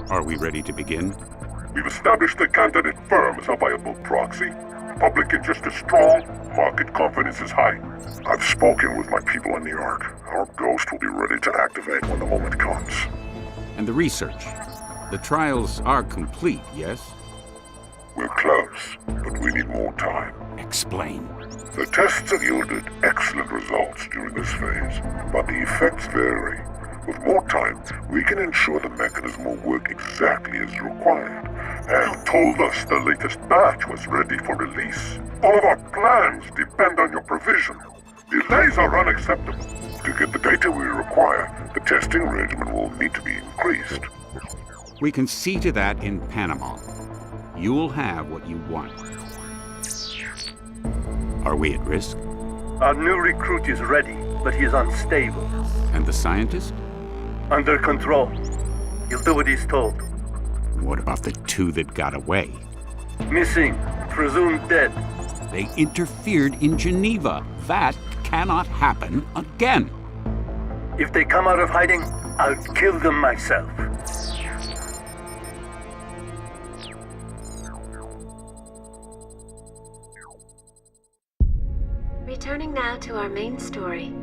Are we ready to begin? We've established the candidate firm as a viable proxy. Public interest is strong, market confidence is high. I've spoken with my people in New York. Our ghost will be ready to activate when the moment comes. And the research? The trials are complete, yes? We're close, but we need more time. Explain. The tests have yielded excellent results during this phase, but the effects vary. With more time, we can ensure the mechanism will work exactly as required. And you told us the latest batch was ready for release. All of our plans depend on your provision. Delays are unacceptable. To get the data we require, the testing regimen will need to be increased. We can see to that in Panama. You'll have what you want. Are we at risk? Our new recruit is ready, but he's unstable. And the scientist? Under control. He'll do what he's told. What about the two that got away? Missing. Presumed dead. They interfered in Geneva. That cannot happen again. If they come out of hiding, I'll kill them myself. Returning now to our main story.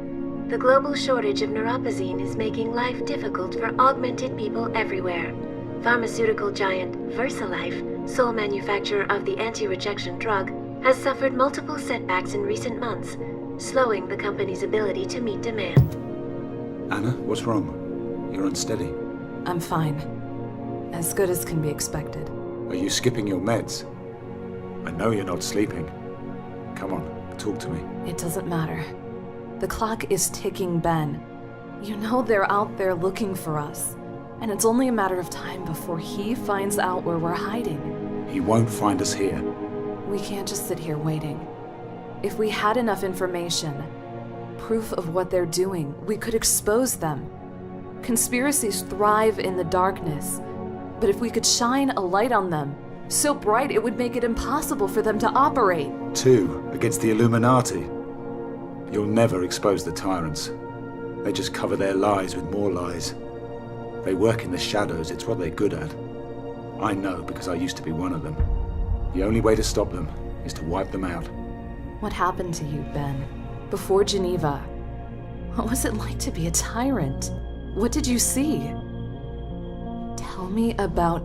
The global shortage of neuropozyne is making life difficult for augmented people everywhere. Pharmaceutical giant VersaLife, sole manufacturer of the anti-rejection drug, has suffered multiple setbacks in recent months, slowing the company's ability to meet demand. Anna, what's wrong? You're unsteady. I'm fine. As good as can be expected. Are you skipping your meds? I know you're not sleeping. Come on, talk to me. It doesn't matter. The clock is ticking, Ben. You know they're out there looking for us. And it's only a matter of time before he finds out where we're hiding. He won't find us here. We can't just sit here waiting. If we had enough information, proof of what they're doing, we could expose them. Conspiracies thrive in the darkness. But if we could shine a light on them, so bright it would make it impossible for them to operate. 2 against the Illuminati. You'll never expose the tyrants. They just cover their lies with more lies. They work in the shadows, it's what they're good at. I know because I used to be one of them. The only way to stop them is to wipe them out. What happened to you, Ben? Before Geneva? What was it like to be a tyrant? What did you see? Tell me about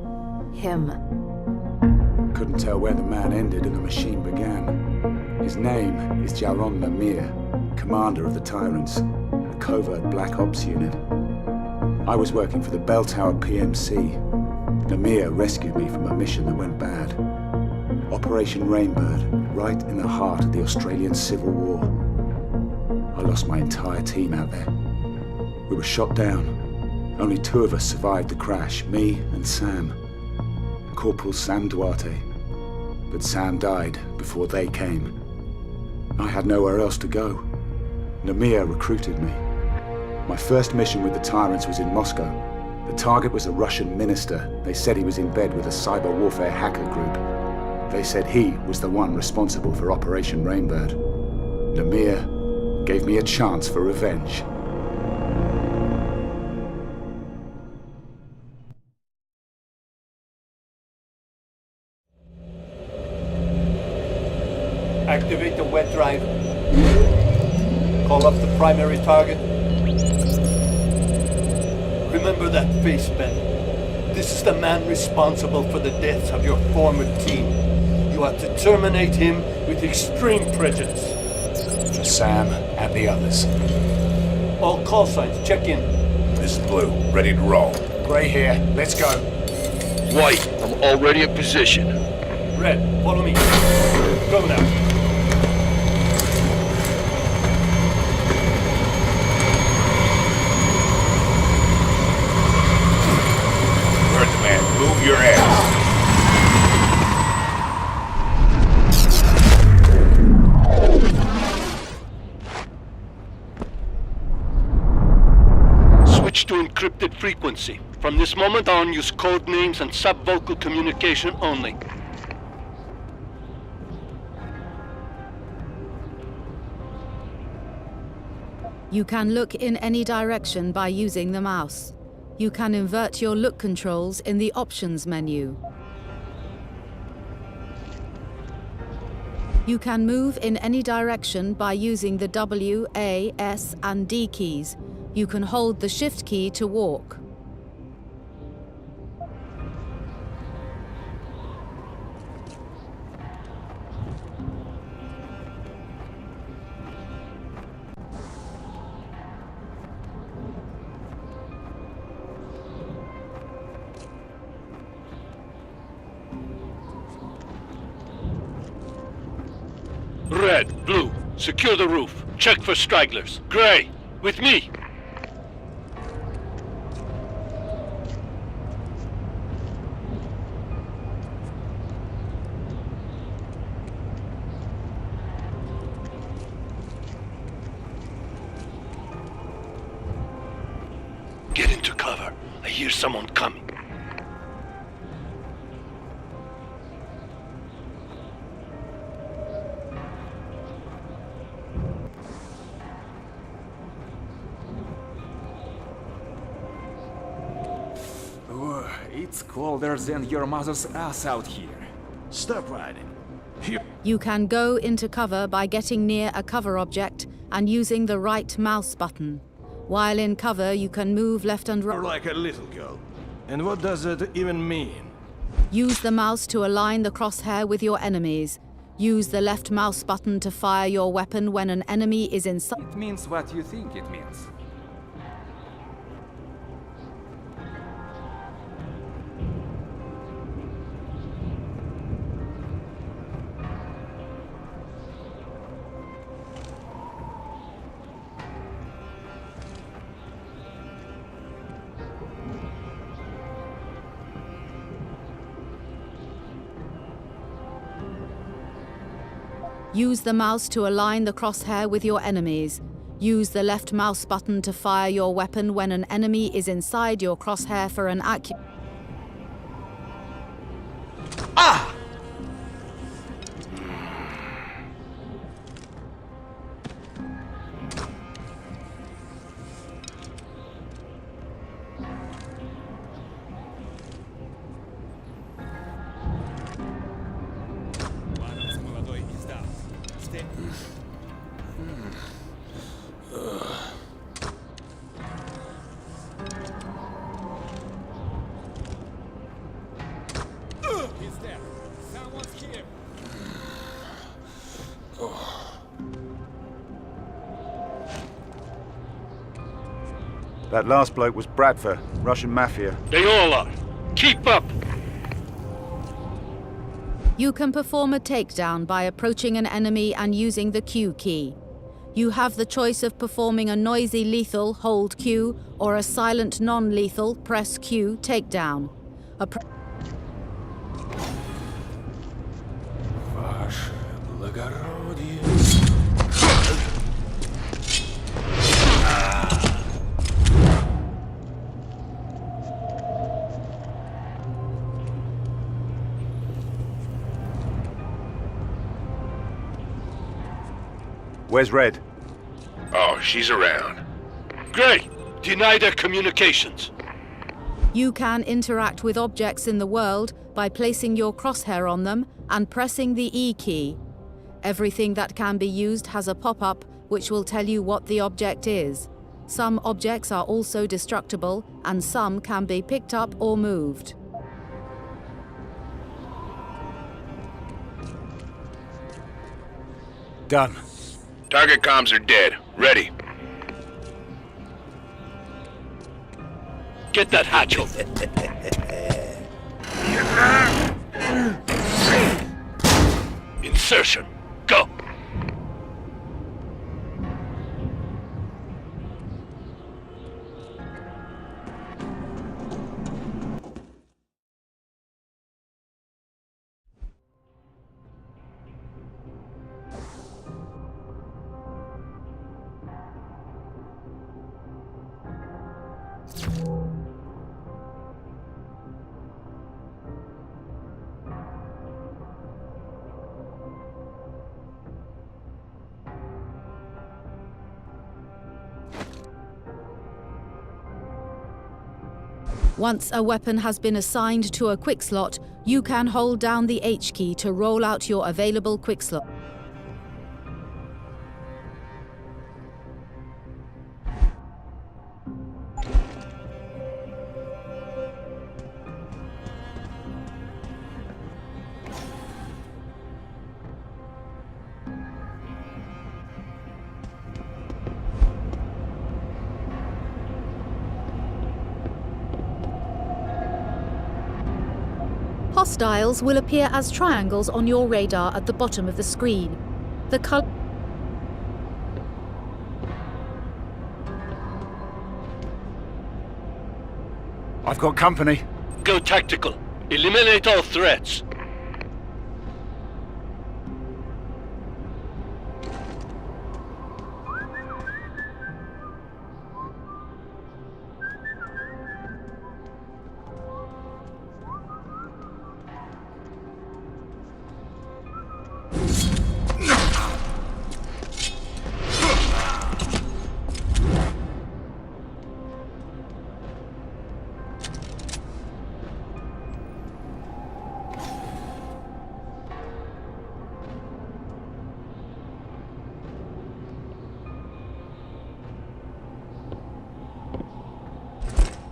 him. Couldn't tell where the man ended and the machine began. His name is Jaron Lemire, commander of the Tyrants, a covert Black Ops unit. I was working for the Bell Tower PMC. Lemire rescued me from a mission that went bad. Operation Rainbird, right in the heart of the Australian Civil War. I lost my entire team out there. We were shot down. Only 2 of us survived the crash, me and Sam. Corporal Sam Duarte. But Sam died before they came. I had nowhere else to go. Lemire recruited me. My first mission with the Tyrants was in Moscow. The target was a Russian minister. They said he was in bed with a cyber warfare hacker group. They said he was the one responsible for Operation Rainbird. Lemire gave me a chance for revenge. Activate the wet drive. Call up the primary target. Remember that face, Ben. This is the man responsible for the deaths of your former team. You are to terminate him with extreme prejudice. For Sam and the others. All call signs, check in. This is Blue, ready to roll. Gray here, let's go. White, I'm already in position. Red, follow me. Go now. Move your ass. Switch to encrypted frequency. From this moment on, use code names and sub-vocal communication only. You can look in any direction by using the mouse. You can invert your look controls in the Options menu. You can move in any direction by using the W, A, S, and D keys. You can hold the Shift key to walk. Red, blue, secure the roof. Check for stragglers. Gray, with me. Get into cover. I hear someone coming. It's colder than your mother's ass out here. Stop riding. Here. You can go into cover by getting near a cover object and using the right mouse button. While in cover, you can move left and You're right. like a little girl. And what does it even mean? Use the mouse to align the crosshair with your enemies. Use the left mouse button to fire your weapon when an enemy is in sight. It means what you think it means. Use the mouse to align the crosshair with your enemies. Use the left mouse button to fire your weapon when an enemy is inside your crosshair for an accurate... Ah! That last bloke was Bradford, Russian mafia. They all are. Keep up! You can perform a takedown by approaching an enemy and using the Q key. You have the choice of performing a noisy lethal, hold Q, or a silent non-lethal, press Q, takedown. Ваше благородие. Where's Red? Oh, she's around. Gray, deny their communications. You can interact with objects in the world by placing your crosshair on them and pressing the E key. Everything that can be used has a pop-up which will tell you what the object is. Some objects are also destructible and some can be picked up or moved. Done. Target comms are dead. Ready. Get that hatch open. Insertion. Go. Once a weapon has been assigned to a quick slot, you can hold down the H key to roll out your available quick slot. Hostiles will appear as triangles on your radar at the bottom of the screen. The color... I've got company. Go tactical. Eliminate all threats.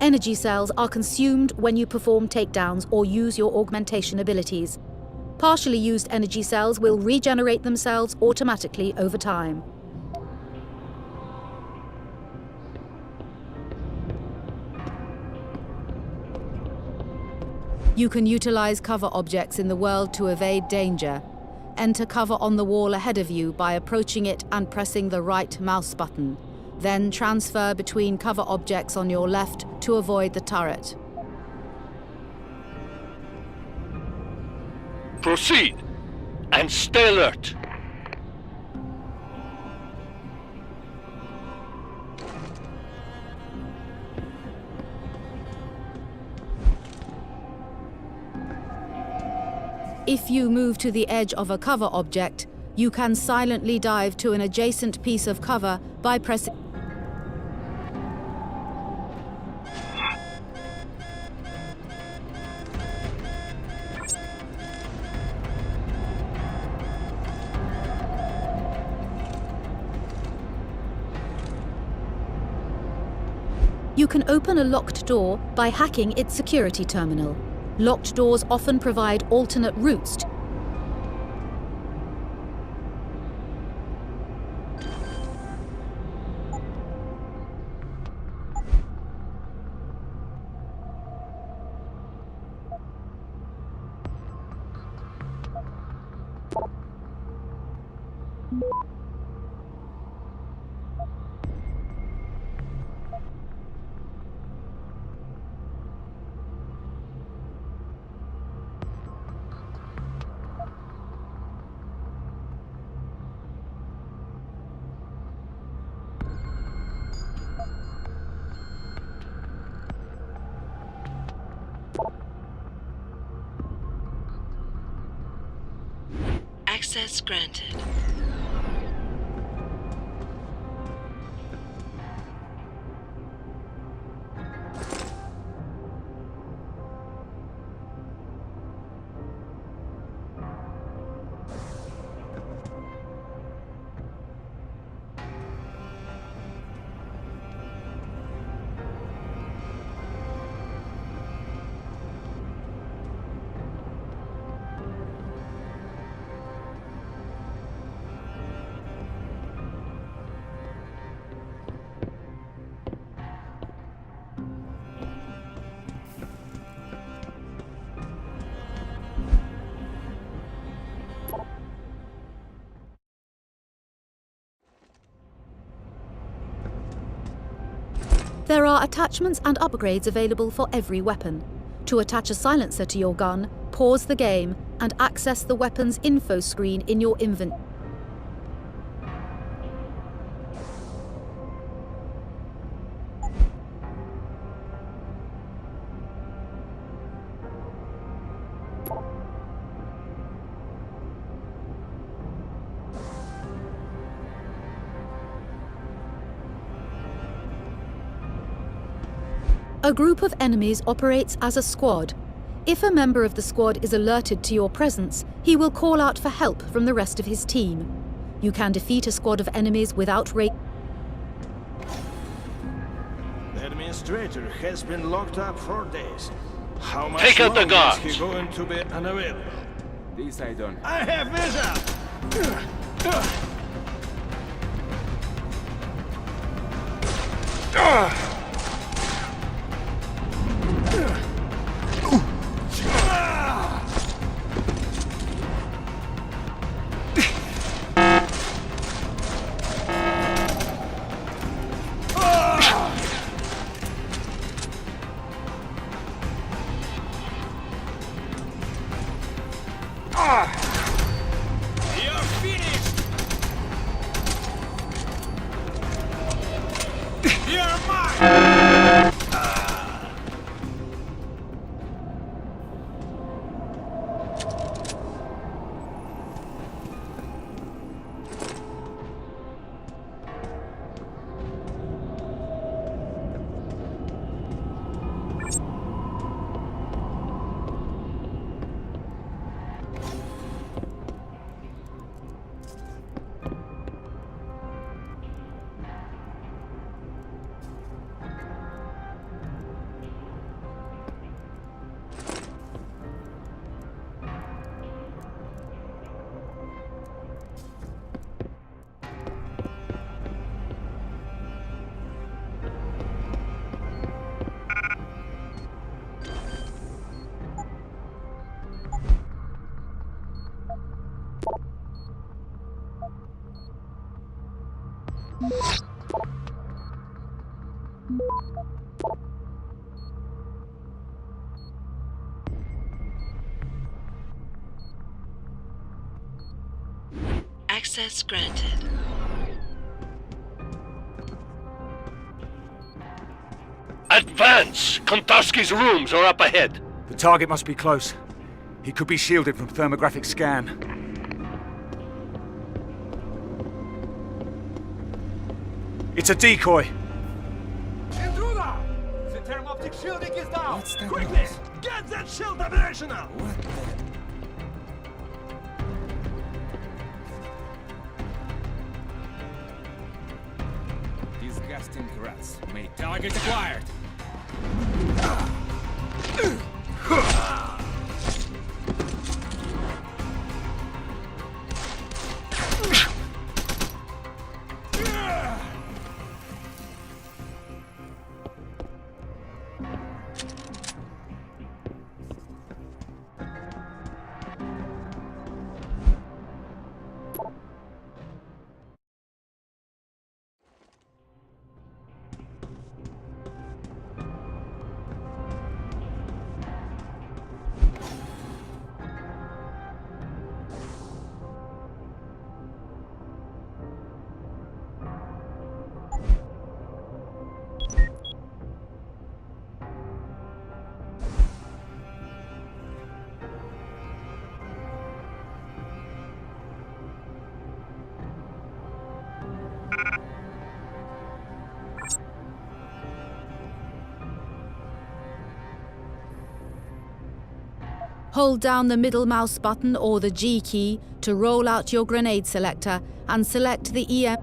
Energy cells are consumed when you perform takedowns or use your augmentation abilities. Partially used energy cells will regenerate themselves automatically over time. You can utilize cover objects in the world to evade danger. Enter cover on the wall ahead of you by approaching it and pressing the right mouse button. Then transfer between cover objects on your left to avoid the turret. Proceed, and stay alert. If you move to the edge of a cover object, you can silently dive to an adjacent piece of cover by pressing... You can open a locked door by hacking its security terminal. Locked doors often provide alternate routes. Access granted. There are attachments and upgrades available for every weapon. To attach a silencer to your gun, pause the game and access the weapon's info screen in your inventory. A group of enemies operates as a squad. If a member of the squad is alerted to your presence, he will call out for help from the rest of his team. You can defeat a squad of enemies without The administrator has been locked up for days. How much Take out the longer guards. is he going to be unavailable? This I don't. I have vision! You're finished! You're mine! Access granted. Advance! Kontarski's rooms are up ahead. The target must be close. He could be shielded from thermographic scan. It's a decoy. Intruder! The thermoptic shielding is down! Quickly! Get that shield operational! What the... Disgusting rats. May target acquired. Hold down the middle mouse button or the G key to roll out your grenade selector and select the EM.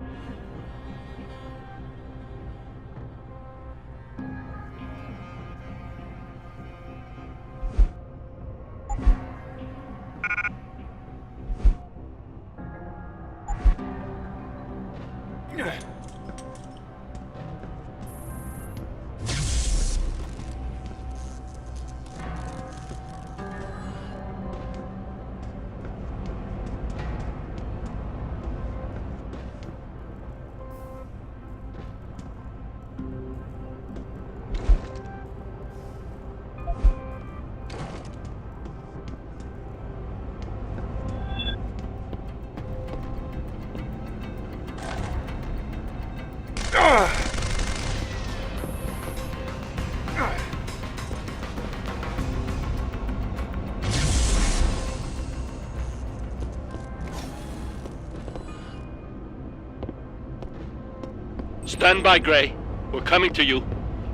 Stand by, Gray. We're coming to you.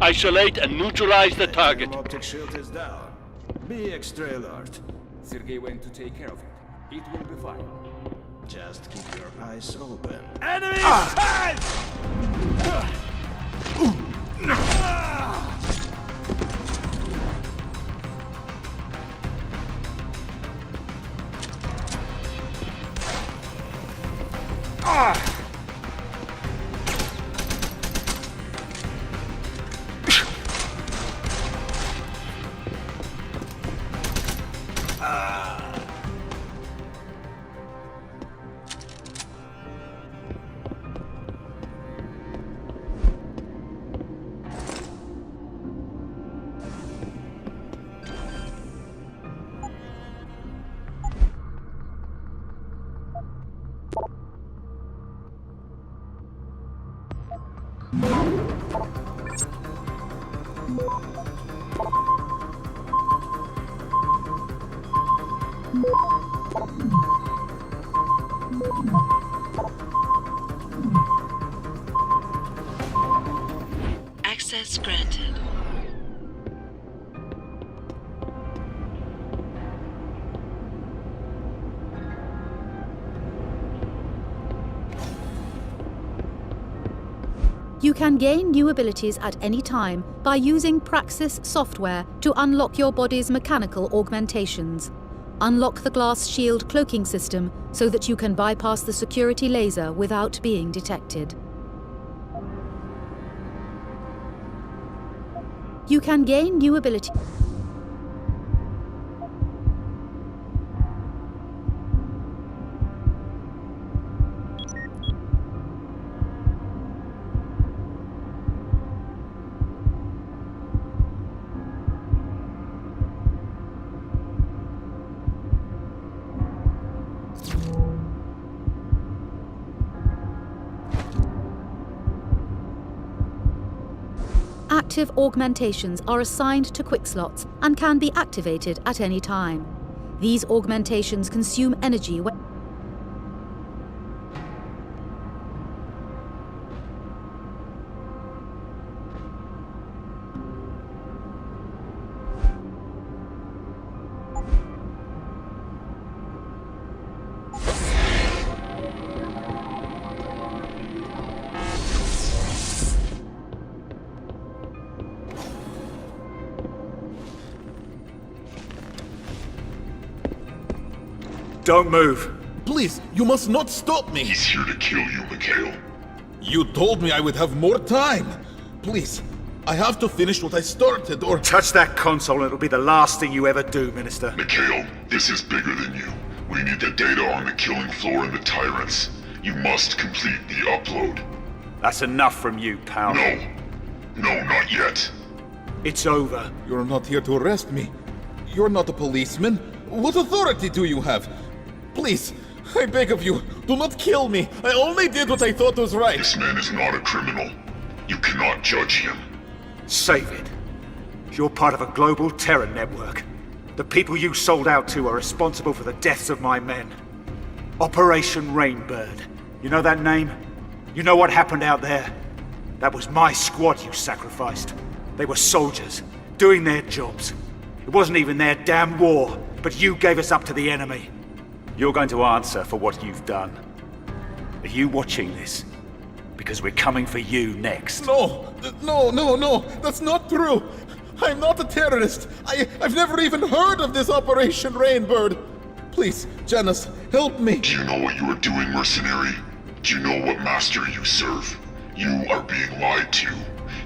Isolate and neutralize the target. Optic shield is down. Be extra alert. Sergei went to take care of it. It will be fine. Just keep your eyes open. Enemy sight! Access granted. You can gain new abilities at any time by using Praxis software to unlock your body's mechanical augmentations. Unlock the glass shield cloaking system so that you can bypass the security laser without being detected. You can gain new abilities. Active augmentations are assigned to quick slots and can be activated at any time. These augmentations consume energy when Don't move. Please, you must not stop me. He's here to kill you, Mikhail. You told me I would have more time. Please, I have to finish what I started, or... Touch that console and it'll be the last thing you ever do, Minister. Mikhail, this is bigger than you. We need the data on the killing floor and the tyrants. You must complete the upload. That's enough from you, pal. No. No, not yet. It's over. You're not here to arrest me. You're not a policeman. What authority do you have? Please, I beg of you, do not kill me. I only did what I thought was right. This man is not a criminal. You cannot judge him. Save it. You're part of a global terror network. The people you sold out to are responsible for the deaths of my men. Operation Rainbird. You know that name? You know what happened out there? That was my squad you sacrificed. They were soldiers, doing their jobs. It wasn't even their damn war, but you gave us up to the enemy. You're going to answer for what you've done. Are you watching this? Because we're coming for you next. No, that's not true. I'm not a terrorist. I've never even heard of this Operation Rainbird. Please, Janice, help me. Do you know what you are doing, mercenary? Do you know what master you serve? You are being lied to.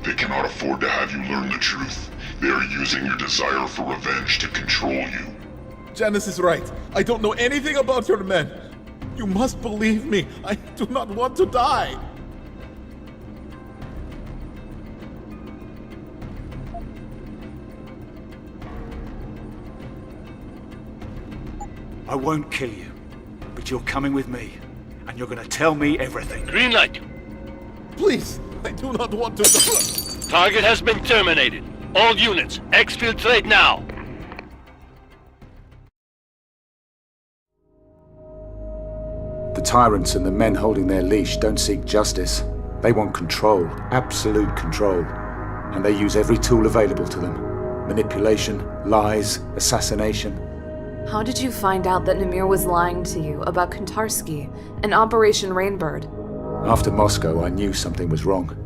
They cannot afford to have you learn the truth. They are using your desire for revenge to control you. Janice is right. I don't know anything about your men. You must believe me. I do not want to die. I won't kill you, but you're coming with me, and you're gonna tell me everything. Green light. Please, I do not want to die. Target has been terminated. All units, exfiltrate now. The tyrants and the men holding their leash don't seek justice. They want control, absolute control. And they use every tool available to them. Manipulation, lies, assassination. How did you find out that Namir was lying to you about Kantarsky and Operation Rainbird? After Moscow, I knew something was wrong.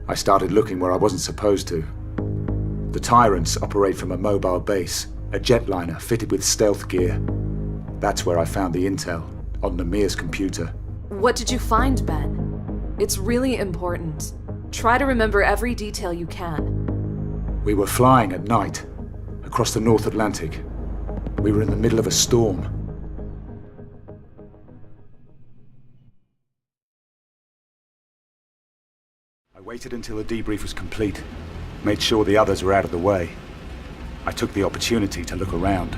I started looking where I wasn't supposed to. The Tyrants operate from a mobile base, a jetliner fitted with stealth gear. That's where I found the intel, on Namir's computer. What did you find, Ben? It's really important. Try to remember every detail you can. We were flying at night, across the North Atlantic. We were in the middle of a storm. I waited until the debrief was complete, made sure the others were out of the way. I took the opportunity to look around.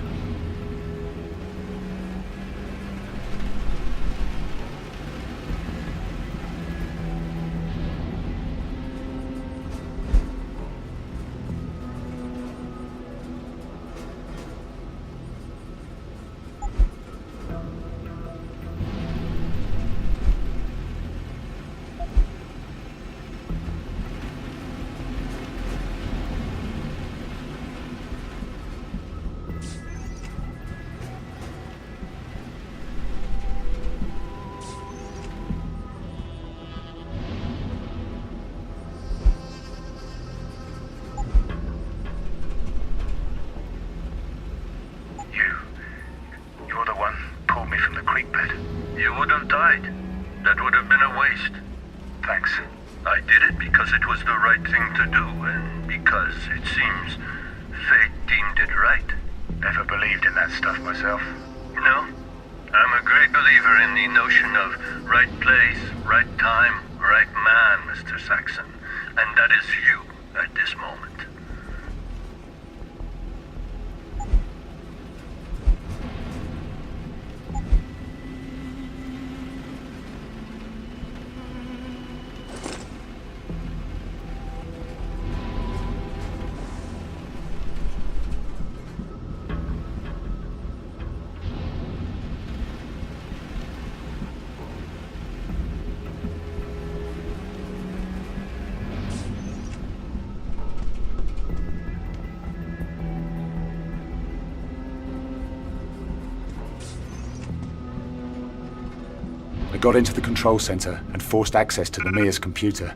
I got into the control center and forced access to Namir's computer.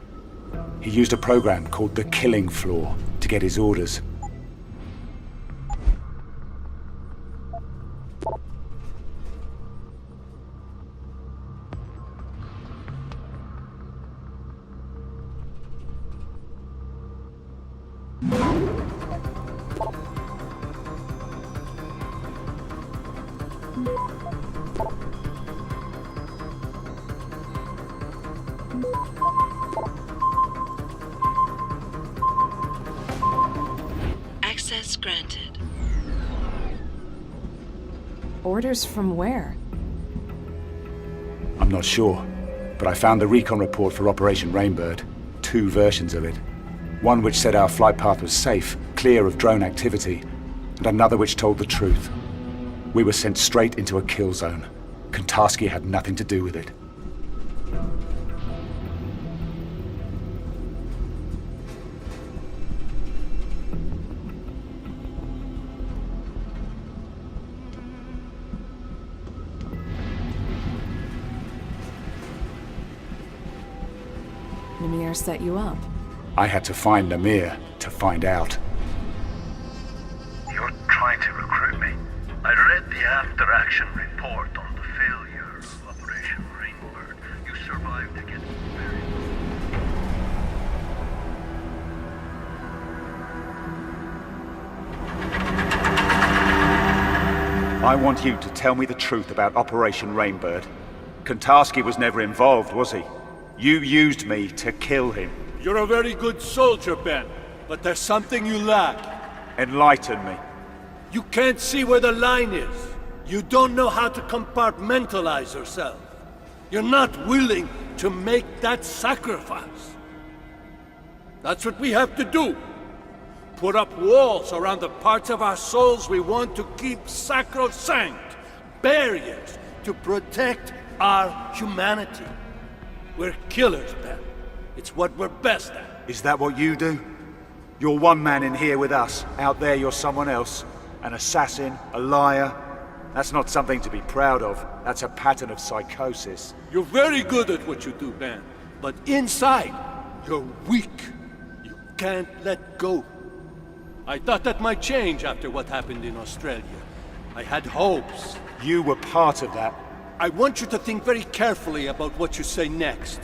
He used a program called the Killing Floor to get his orders. Access granted. Orders from where? I'm not sure, but I found the recon report for Operation Rainbird. 2 versions of it. One which said our flight path was safe, clear of drone activity, and another which told the truth. We were sent straight into a kill zone. Kantarsky had nothing to do with it. Namir set you up. I had to find Namir to find out. You're trying to recruit me? I read the after-action report on the failure of Operation Rainbird. You survived against the variant. I want you to tell me the truth about Operation Rainbird. Kantarsky was never involved, was he? You used me to kill him. You're a very good soldier, Ben, but there's something you lack. Enlighten me. You can't see where the line is. You don't know how to compartmentalize yourself. You're not willing to make that sacrifice. That's what we have to do. Put up walls around the parts of our souls we want to keep sacrosanct. Barriers to protect our humanity. We're killers, Ben. It's what we're best at. Is that what you do? You're one man in here with us. Out there you're someone else. An assassin, a liar. That's not something to be proud of. That's a pattern of psychosis. You're very good at what you do, man. But inside, you're weak. You can't let go. I thought that might change after what happened in Australia. I had hopes. You were part of that. I want you to think very carefully about what you say next.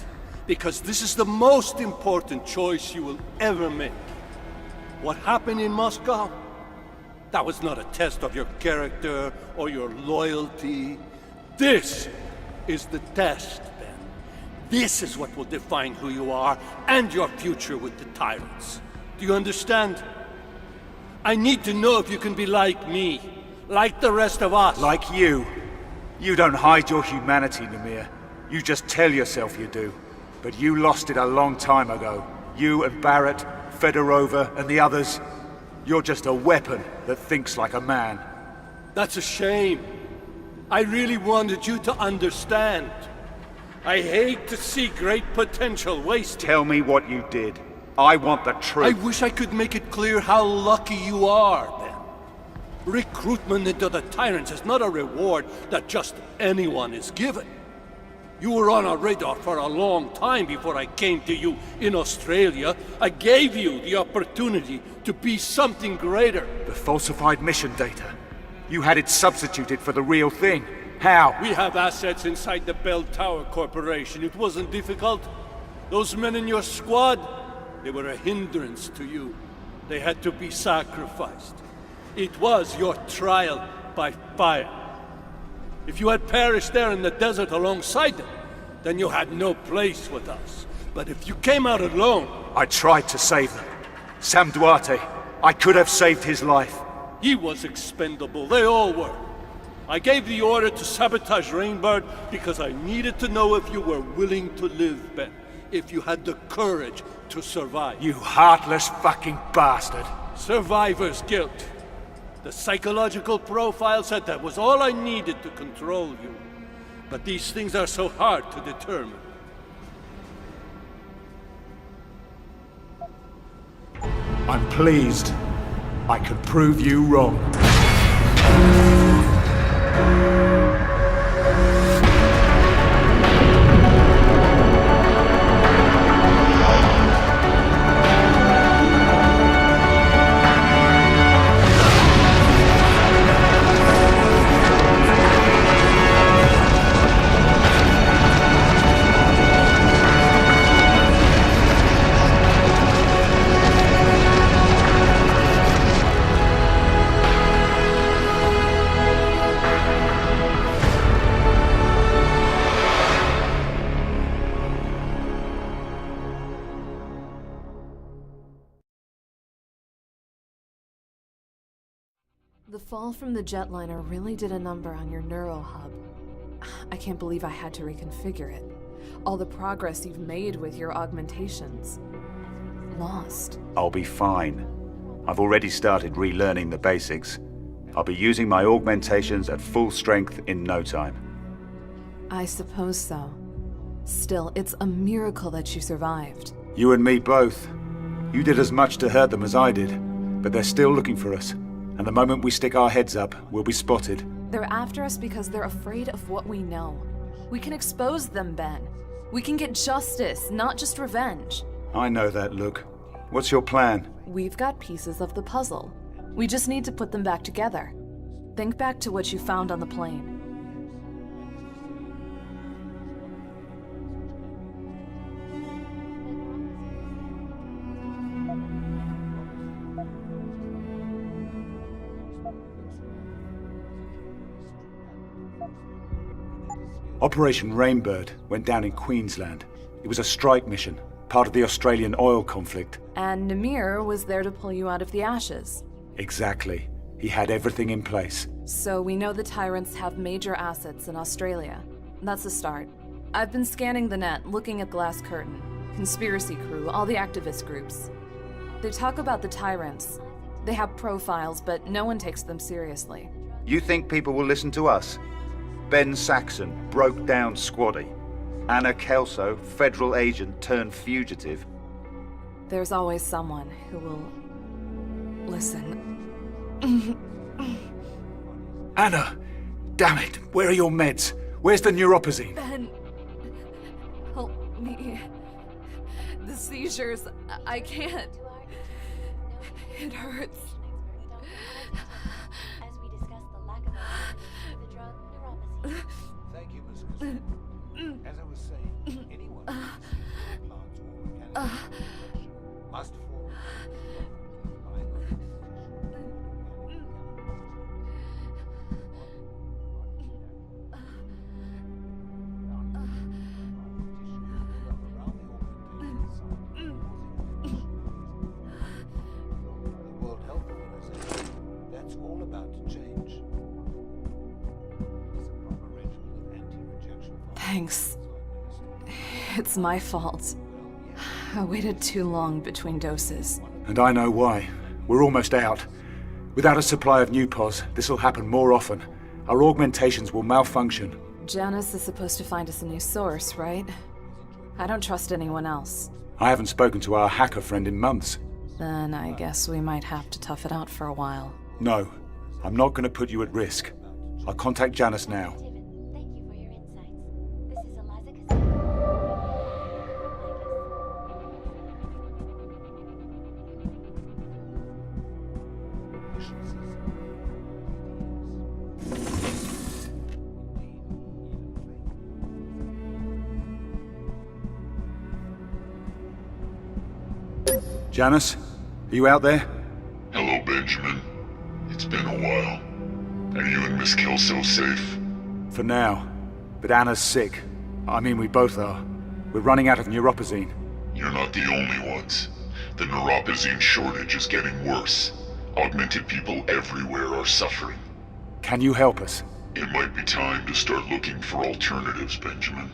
Because this is the most important choice you will ever make. What happened in Moscow? That was not a test of your character or your loyalty. This is the test, Ben. This is what will define who you are and your future with the tyrants. Do you understand? I need to know if you can be like me, like the rest of us. Like you. You don't hide your humanity, Namir. You just tell yourself you do. But you lost it a long time ago. You and Barrett, Fedorova, and the others. You're just a weapon that thinks like a man. That's a shame. I really wanted you to understand. I hate to see great potential wasted. Tell me what you did. I want the truth. I wish I could make it clear how lucky you are, Ben. Recruitment into the Tyrants is not a reward that just anyone is given. You were on our radar for a long time before I came to you in Australia. I gave you the opportunity to be something greater. The falsified mission data. You had it substituted for the real thing. How? We have assets inside the Bell Tower Corporation. It wasn't difficult. Those men in your squad, they were a hindrance to you. They had to be sacrificed. It was your trial by fire. If you had perished there in the desert alongside them, then you had no place with us. But if you came out alone... I tried to save them. Sam Duarte, I could have saved his life. He was expendable. They all were. I gave the order to sabotage Rainbird because I needed to know if you were willing to live, Ben. If you had the courage to survive. You heartless fucking bastard. Survivor's guilt. The psychological profile said that was all I needed to control you. But these things are so hard to determine. I'm pleased. I could prove you wrong. The fall from the jetliner really did a number on your neuro hub. I can't believe I had to reconfigure it. All the progress you've made with your augmentations. Lost. I'll be fine. I've already started relearning the basics. I'll be using my augmentations at full strength in no time. I suppose so. Still, it's a miracle that you survived. You and me both. You did as much to hurt them as I did, but they're still looking for us. And the moment we stick our heads up, we'll be spotted. They're after us because they're afraid of what we know. We can expose them, Ben. We can get justice, not just revenge. I know that, Luke. What's your plan? We've got pieces of the puzzle. We just need to put them back together. Think back to what you found on the plane. Operation Rainbird went down in Queensland. It was a strike mission, part of the Australian oil conflict. And Namir was there to pull you out of the ashes. Exactly. He had everything in place. So we know the Tyrants have major assets in Australia. That's a start. I've been scanning the net, looking at Glass Curtain, Conspiracy Crew, all the activist groups. They talk about the Tyrants. They have profiles, but no one takes them seriously. You think people will listen to us? Ben Saxon, broke down squaddy. Anna Kelso, federal agent turned fugitive. There's always someone who will listen. Anna! Damn it! Where are your meds? Where's the neuropazine? Ben, help me. The seizures, I can't. It hurts. As we discuss the lack of the drug neuropazine. Thank you, Miss Christine. As I was saying, anyone who uses plants or mechanical must fall. The World Health Organization, that's all about to change. It's a proper regimen of anti-rejection. Thanks. It's my fault. I waited too long between doses. And I know why. We're almost out. Without a supply of new pos, this'll happen more often. Our augmentations will malfunction. Janice is supposed to find us a new source, right? I don't trust anyone else. I haven't spoken to our hacker friend in months. Then I guess we might have to tough it out for a while. No, I'm not going to put you at risk. I'll contact Janice now. Thank you for your insights. This is Eliza Casino. Janice, are you out there? Hello, Benjamin. It's been a while. Are you and Miss Kelso safe? For now. But Anna's sick. I mean, we both are. We're running out of neuropazine. You're not the only ones. The neuropazine shortage is getting worse. Augmented people everywhere are suffering. Can you help us? It might be time to start looking for alternatives, Benjamin.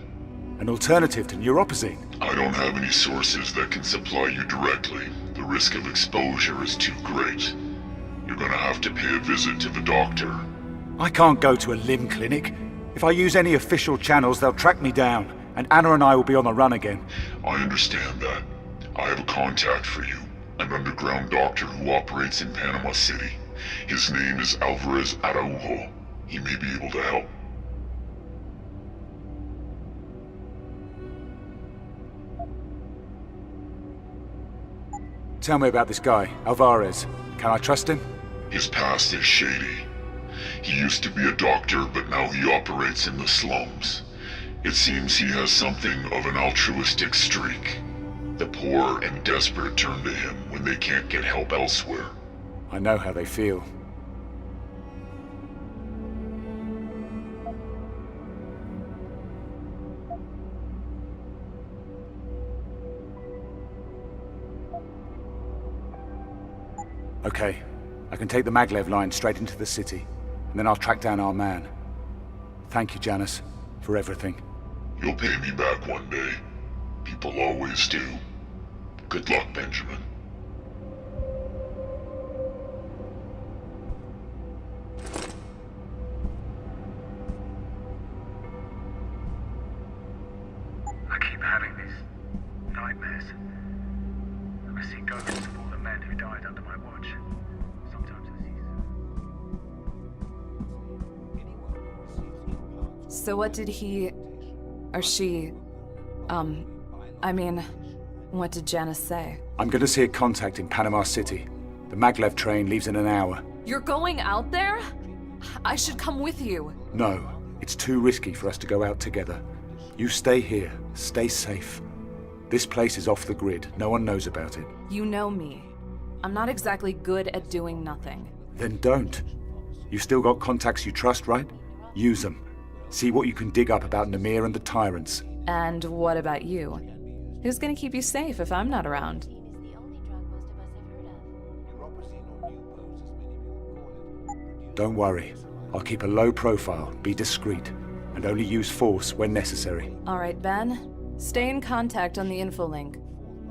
An alternative to neuropazine? I don't have any sources that can supply you directly. The risk of exposure is too great. You're gonna have to pay a visit to the doctor. I can't go to a limb clinic. If I use any official channels, they'll track me down, and Anna and I will be on the run again. I understand that. I have a contact for you. An underground doctor who operates in Panama City. His name is Alvarez Araujo. He may be able to help. Tell me about this guy, Alvarez. Can I trust him? His past is shady. He used to be a doctor, but now he operates in the slums. It seems he has something of an altruistic streak. The poor and desperate turn to him when they can't get help elsewhere. I know how they feel. Okay, I can take the maglev line straight into the city, and then I'll track down our man. Thank you, Janice, for everything. You'll pay me back one day. People always do. Good luck, Benjamin. I keep having these nightmares. I see ghosts of all the men who died under my watch. Sometimes I see... So what did he... or she... I mean, what did Janice say? I'm gonna see a contact in Panama City. The maglev train leaves in an hour. You're going out there? I should come with you. No, it's too risky for us to go out together. You stay here, stay safe. This place is off the grid. No one knows about it. You know me. I'm not exactly good at doing nothing. Then don't. You've still got contacts you trust, right? Use them. See what you can dig up about Namir and the Tyrants. And what about you? Who's gonna keep you safe if I'm not around? Don't worry. I'll keep a low profile, be discreet, and only use force when necessary. All right, Ben. Stay in contact on the info link.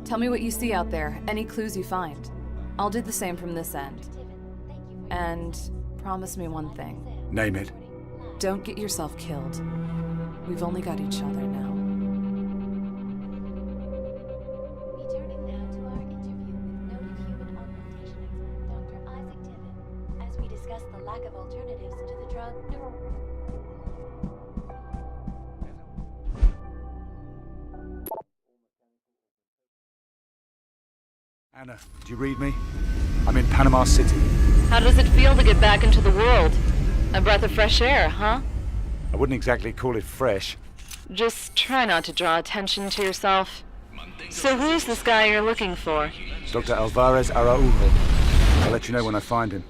Tell me what you see out there, any clues you find. I'll do the same from this end. And promise me one thing. Name it. Don't get yourself killed. We've only got each other now. Returning now to our address the lack of alternatives to the drug Anna, do you read me? I'm in Panama City. How does it feel to get back into the world? A breath of fresh air, huh? I wouldn't exactly call it fresh. Just try not to draw attention to yourself. So who's this guy you're looking for? Dr. Alvarez Araujo. I'll let you know when I find him.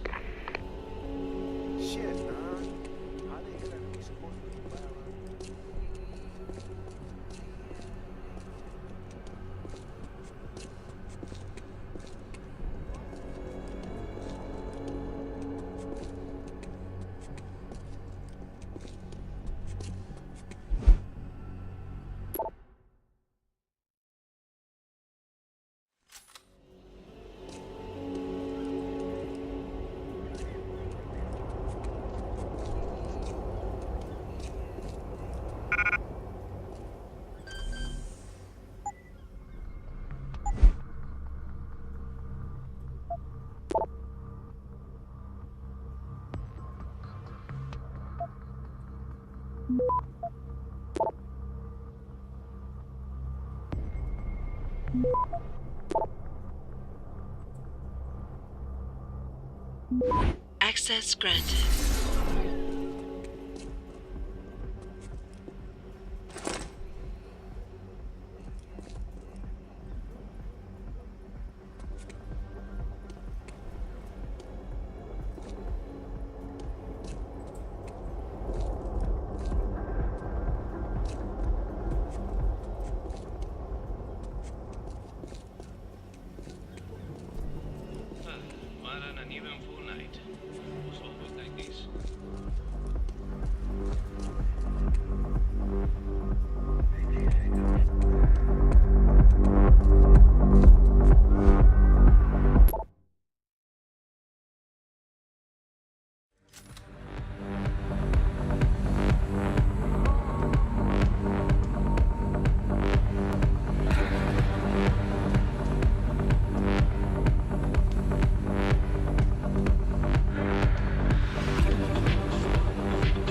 Access granted.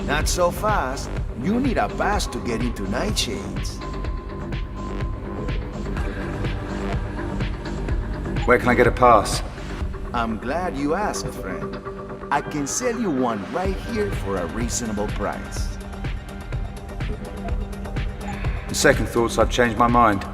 Not so fast. You need a pass to get into Nightshades. Where can I get a pass? I'm glad you asked, friend. I can sell you one right here for a reasonable price. On second thoughts, I've changed my mind.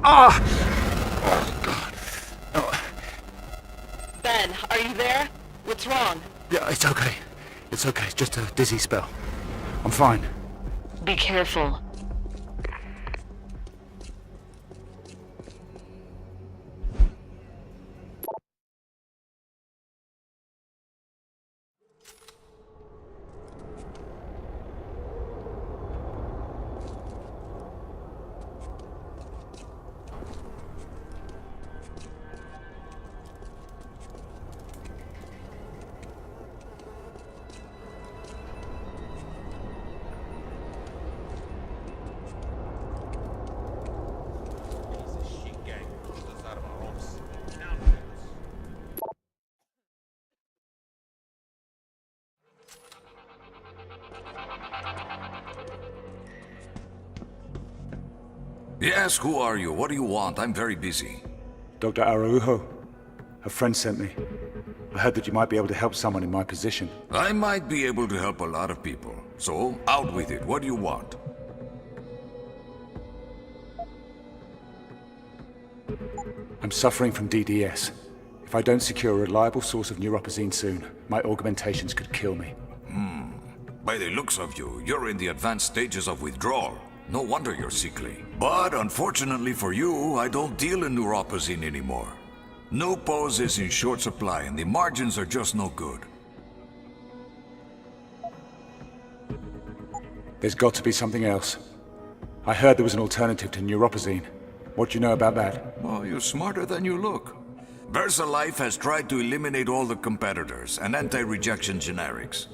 Ah! Oh, God. Oh. Ben, are you there? What's wrong? Yeah, it's okay. It's okay. It's just a dizzy spell. I'm fine. Be careful. Yes, who are you? What do you want? I'm very busy. Dr. Araujo. A friend sent me. I heard that you might be able to help someone in my position. I might be able to help a lot of people. So, out with it. What do you want? I'm suffering from DDS. If If I don't secure a reliable source of neuropazine soon, my augmentations could kill me. By the looks of you, you're in the advanced stages of withdrawal. No wonder you're sickly. But unfortunately for you, I don't deal in neuropazine anymore. Nupos is in short supply and the margins are just no good. There's got to be something else. I heard there was an alternative to neuropazine. What do you know about that? Well, you're smarter than you look. VersaLife has tried to eliminate all the competitors and anti-rejection generics.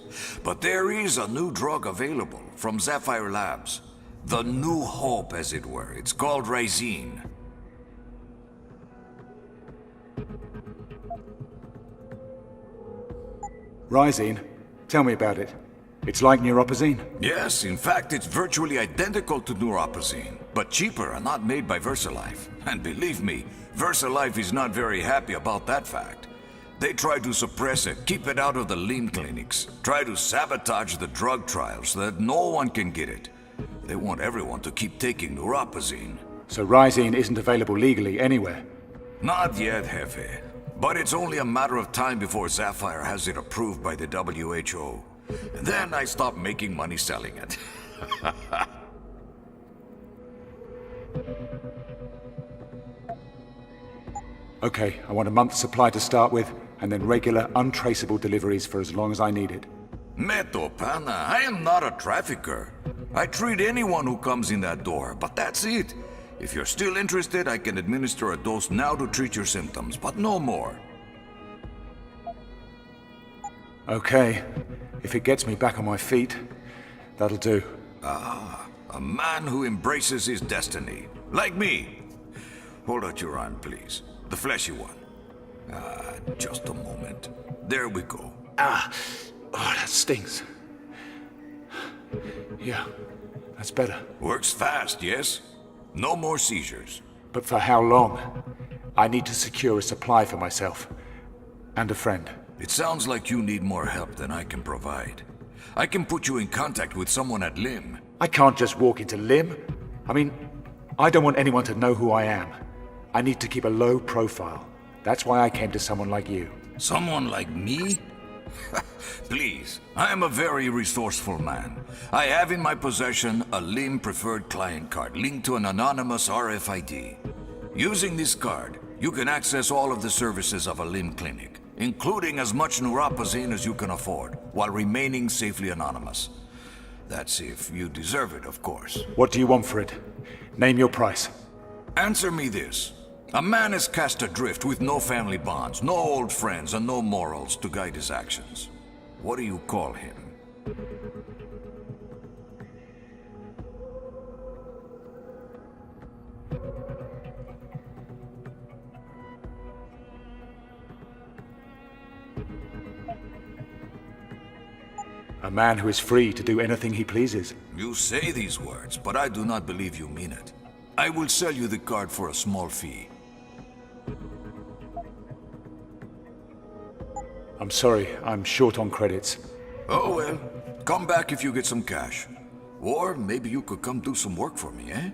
But there is a new drug available from Sapphire Labs. The new hope, as it were. It's called Rysine. Rysine? Tell me about it. It's like neuropazine? Yes, in fact, it's virtually identical to neuropazine, but cheaper and not made by VersaLife. And believe me, VersaLife is not very happy about that fact. They try to suppress it, keep it out of the LIM clinics, try to sabotage the drug trials so that no one can get it. They want everyone to keep taking neuropazine. So Rysine isn't available legally anywhere? Not yet, Jefe. But it's only a matter of time before Sapphire has it approved by the WHO. And then I stop making money selling it. Okay, I want a month's supply to start with, and then regular, untraceable deliveries for as long as I need it. Meto, pana, I am not a trafficker. I treat anyone who comes in that door, but that's it. If you're still interested, I can administer a dose now to treat your symptoms, but no more. Okay. If it gets me back on my feet, that'll do. Ah, a man who embraces his destiny. Like me. Hold out your arm, please. The fleshy one. Ah, just a moment. There we go. Ah! Oh, that stings. Yeah, that's better. Works fast, yes? No more seizures. But for how long? I need to secure a supply for myself. And a friend. It sounds like you need more help than I can provide. I can put you in contact with someone at LIM. I can't just walk into LIM. I mean, I don't want anyone to know who I am. I need to keep a low profile. That's why I came to someone like you. Someone like me? Please, I am a very resourceful man. I have in my possession a LIM preferred client card linked to an anonymous RFID. Using this card, you can access all of the services of a LIM clinic, including as much neuropazine as you can afford, while remaining safely anonymous. That's if you deserve it, of course. What do you want for it? Name your price. Answer me this. A man is cast adrift with no family bonds, no old friends, and no morals to guide his actions. What do you call him? A man who is free to do anything he pleases. You say these words, but I do not believe you mean it. I will sell you the card for a small fee. I'm sorry, I'm short on credits. Oh well, come back if you get some cash. Or maybe you could come do some work for me, eh?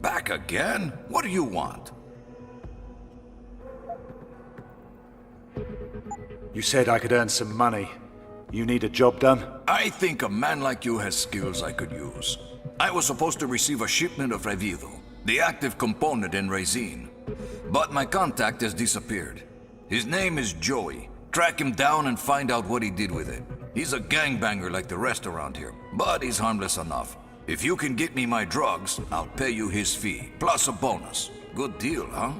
Back again? What do you want? You said I could earn some money. You need a job done? I think a man like you has skills I could use. I was supposed to receive a shipment of Revido. the active component in Racine. But my contact has disappeared. His name is Joey. Track him down and find out what he did with it. He's a gangbanger like the rest around here, but he's harmless enough. If you can get me my drugs, I'll pay you his fee, plus a bonus. Good deal, huh?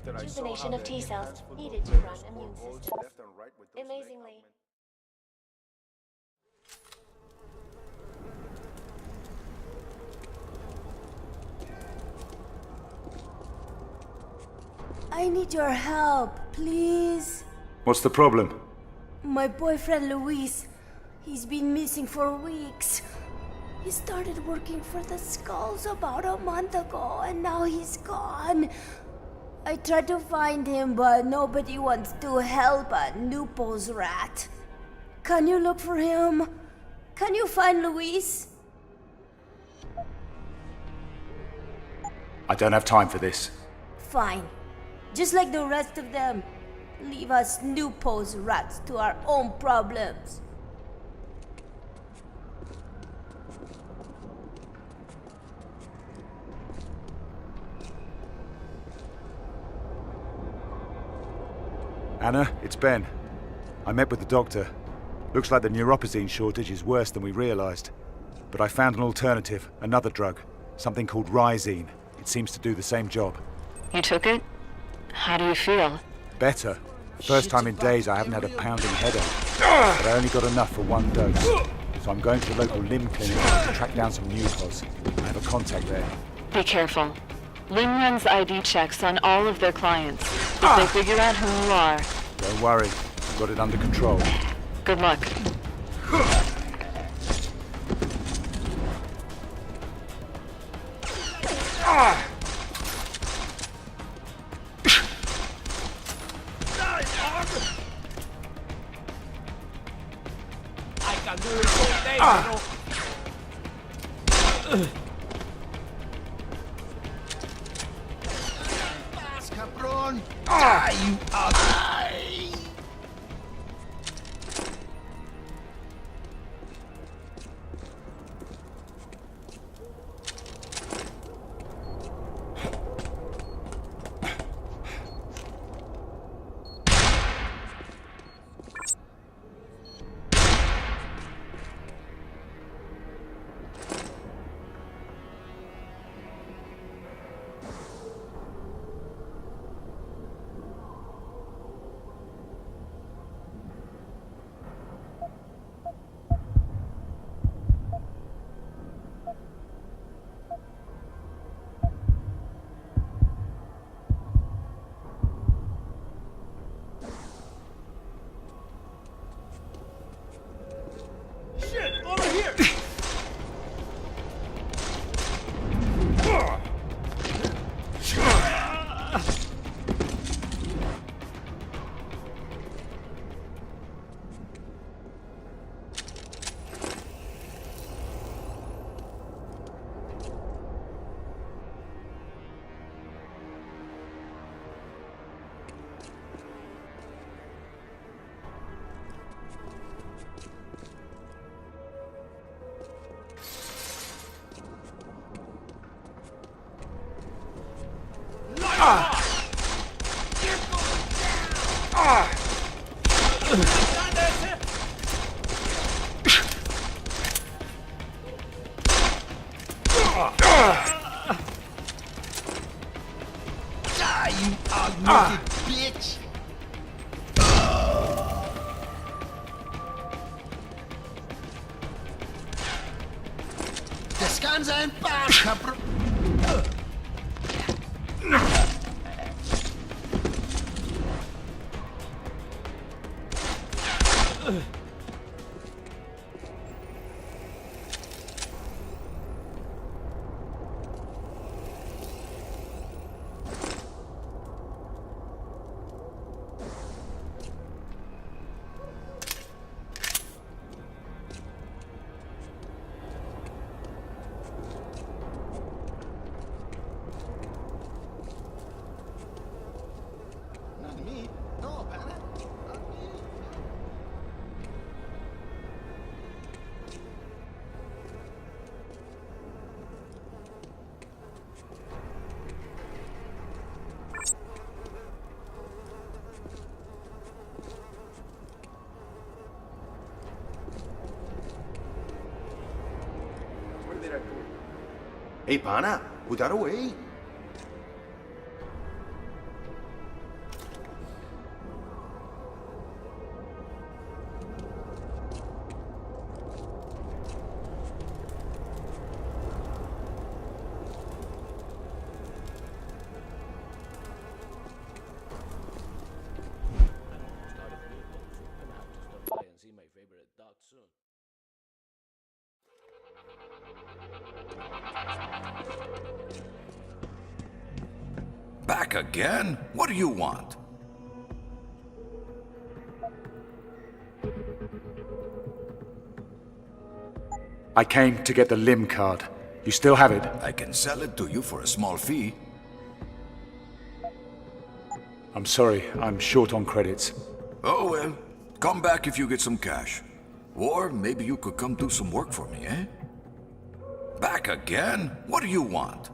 Rejuvenation of T cells needed to run immune systems. Amazingly. I need your help, please. What's the problem? My boyfriend Luis, he's been missing for weeks. He started working for the Skulls about a month ago, and now he's gone. I tried to find him, but nobody wants to help a Nupo's rat. Can you look for him? Can you find Luis? I don't have time for this. Fine. Just like the rest of them. Leave us Nupo's rats to our own problems. Anna, it's Ben. I met with the doctor. Looks like the neuropazine shortage is worse than we realized. But I found an alternative, another drug. Something called Rysine. It seems to do the same job. You took it? How do you feel? Better. First time in days I haven't had a pounding headache. But I only got enough for one dose. So I'm going to the local limb clinic to track down some Nupos. I have a contact there. Be careful. Lim runs ID checks on all of their clients. If they figure out who you are... Don't worry. I've got it under control. Good luck. I can do it all day, bro. Cabron! You ugly! You augmented bitch! Descansa en paz, cabrón! Hey, pana, put that away. Back again? What do you want? I came to get the limb card. You still have it? I can sell it to you for a small fee. I'm sorry, I'm short on credits. Oh well, come back if you get some cash. Or maybe you could come do some work for me, eh? Back again? What do you want?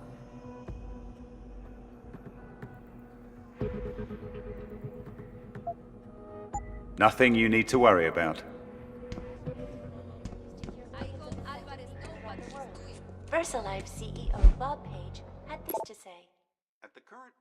Nothing you need to worry about. VersaLife CEO Bob Page had this to say. At the current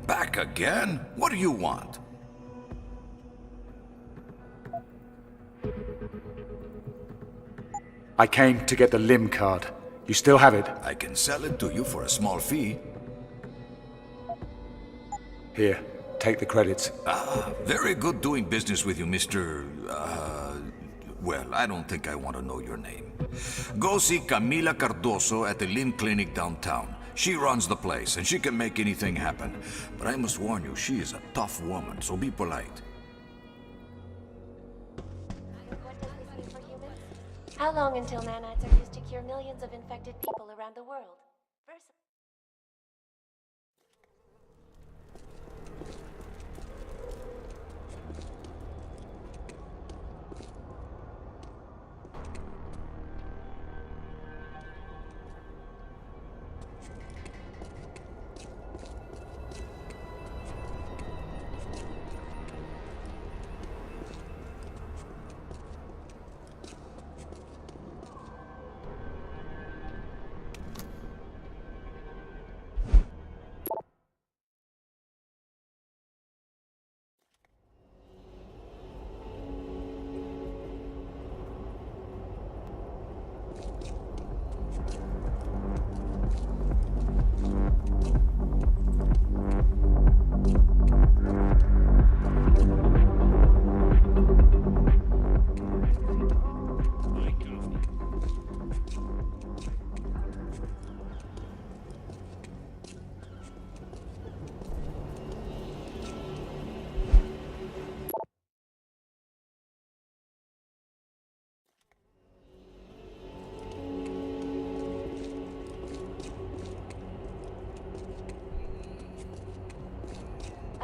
Back again? What do you want? I came to get the limb card. You still have it? I can sell it to you for a small fee. Here, take the credits. Very good doing business with you, Mr. Well, I don't think I want to know your name. Go see Camila Cardoso at the limb clinic downtown. She runs the place, and she can make anything happen. But I must warn you, she is a tough woman, so be polite. How long until nanites are used to cure millions of infected people around the world?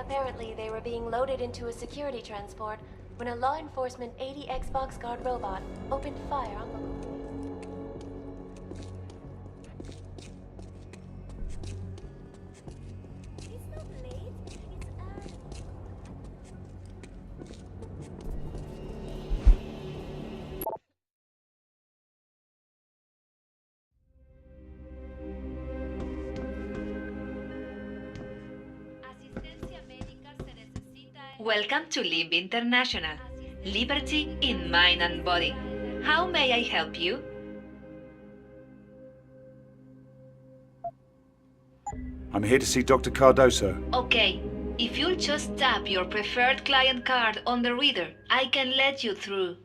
Apparently, they were being loaded into a security transport when a law enforcement 80 Xbox guard robot opened fire on local police. Welcome to LIMB International. Liberty in mind and body. How may I help you? I'm here to see Dr. Cardoso. Okay, if you'll just tap your preferred client card on the reader, I can let you through.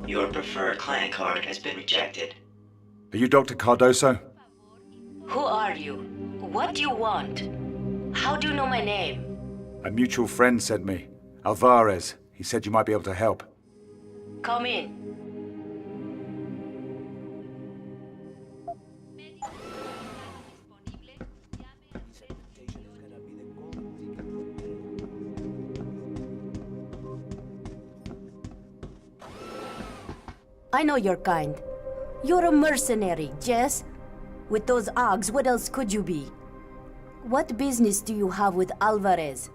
Your preferred client card has been rejected. Are you Dr. Cardoso? Who are you? What do you want? How do you know my name? A mutual friend sent me. Alvarez. He said you might be able to help. Come in. I know your kind. You're a mercenary, Jess. With those Augs, what else could you be? What business do you have with Alvarez?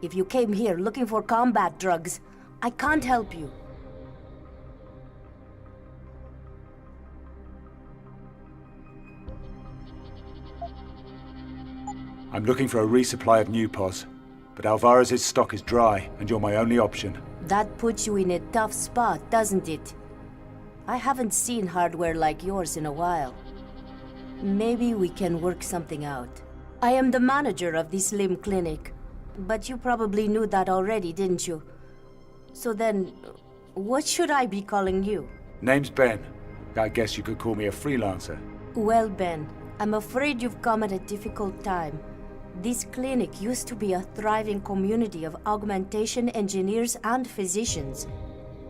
If you came here looking for combat drugs, I can't help you. I'm looking for a resupply of new pos, but Alvarez's stock is dry, and you're my only option. That puts you in a tough spot, doesn't it? I haven't seen hardware like yours in a while. Maybe we can work something out. I am the manager of this limb clinic, but you probably knew that already, didn't you? So then, what should I be calling you? Name's Ben. I guess you could call me a freelancer. Well, Ben, I'm afraid you've come at a difficult time. This clinic used to be a thriving community of augmentation engineers and physicians.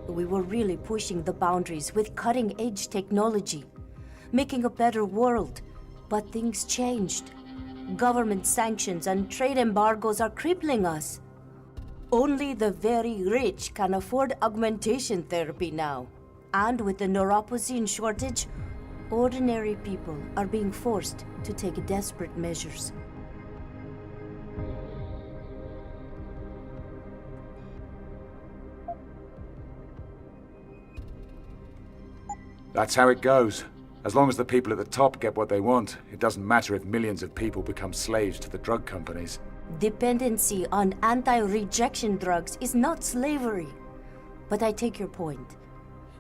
We were really pushing the boundaries with cutting-edge technology, making a better world. But things changed. Government sanctions and trade embargoes are crippling us. Only the very rich can afford augmentation therapy now. And with the neuropozyne shortage, ordinary people are being forced to take desperate measures. That's how it goes. As long as the people at the top get what they want, it doesn't matter if millions of people become slaves to the drug companies. Dependency on anti-rejection drugs is not slavery. But I take your point.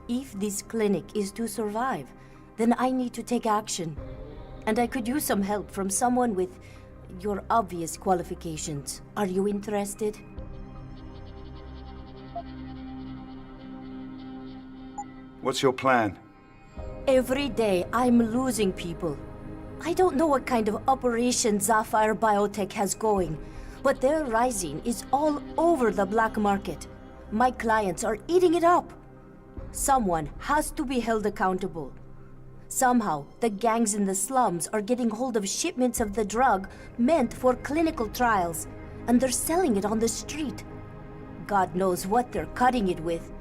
If this clinic is to survive, then I need to take action. And I could use some help from someone with your obvious qualifications. Are you interested? What's your plan? Every day, I'm losing people. I don't know what kind of operation Sapphire Biotech has going, but their rising is all over the black market. My clients are eating it up. Someone has to be held accountable. Somehow, the gangs in the slums are getting hold of shipments of the drug meant for clinical trials, and they're selling it on the street. God knows what they're cutting it with.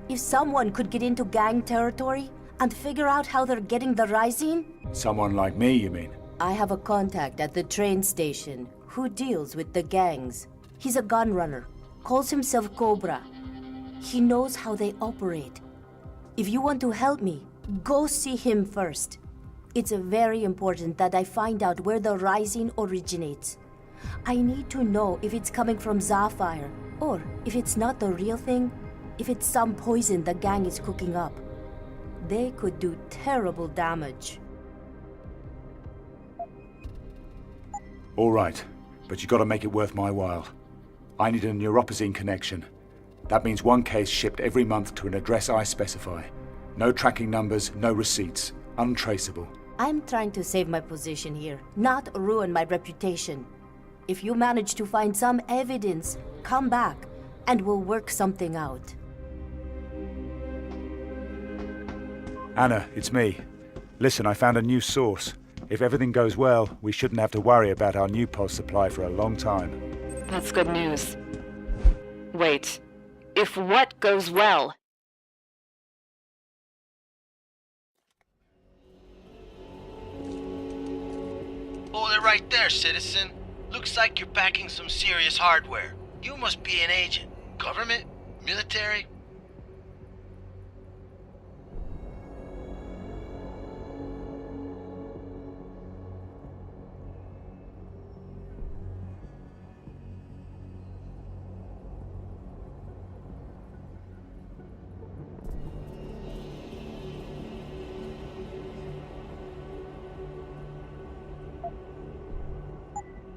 If someone could get into gang territory and figure out how they're getting the rising? Someone like me, you mean? I have a contact at the train station who deals with the gangs. He's a gun runner, calls himself Cobra. He knows how they operate. If you want to help me, go see him first. It's very important that I find out where the rising originates. I need to know if it's coming from Sapphire, or if it's not the real thing, if it's some poison the gang is cooking up. They could do terrible damage. All right, but you gotta make it worth my while. I need a neuropozyne connection. That means one case shipped every month to an address I specify. No tracking numbers, no receipts. Untraceable. I'm trying to save my position here, not ruin my reputation. If you manage to find some evidence, come back, and we'll work something out. Anna, it's me. Listen, I found a new source. If everything goes well, we shouldn't have to worry about our new pulse supply for a long time. That's good news. Wait. If what goes well? Hold it right there, citizen. Looks like you're packing some serious hardware. You must be an agent. Government? Military?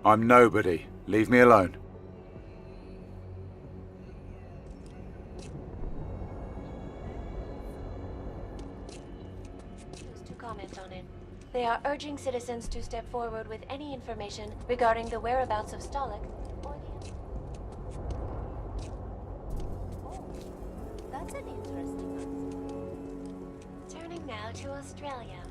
I'm nobody. Leave me alone. To comment on it. They are urging citizens to step forward with any information regarding the whereabouts of Stalik or the... Oh, that's an interesting one. Turning now to Australia.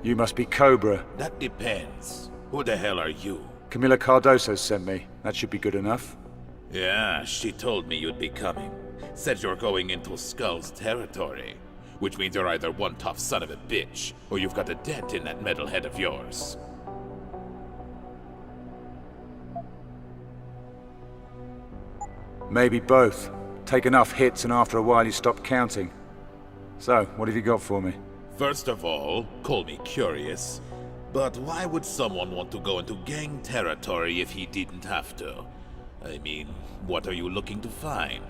You must be Cobra. That depends. Who the hell are you? Camila Cardoso sent me. That should be good enough. Yeah, she told me you'd be coming. Said you're going into Skull's territory. Which means you're either one tough son of a bitch, or you've got a dent in that metal head of yours. Maybe both. Take enough hits and after a while you stop counting. So, what have you got for me? First of all, call me curious, but why would someone want to go into gang territory if he didn't have to? I mean, what are you looking to find?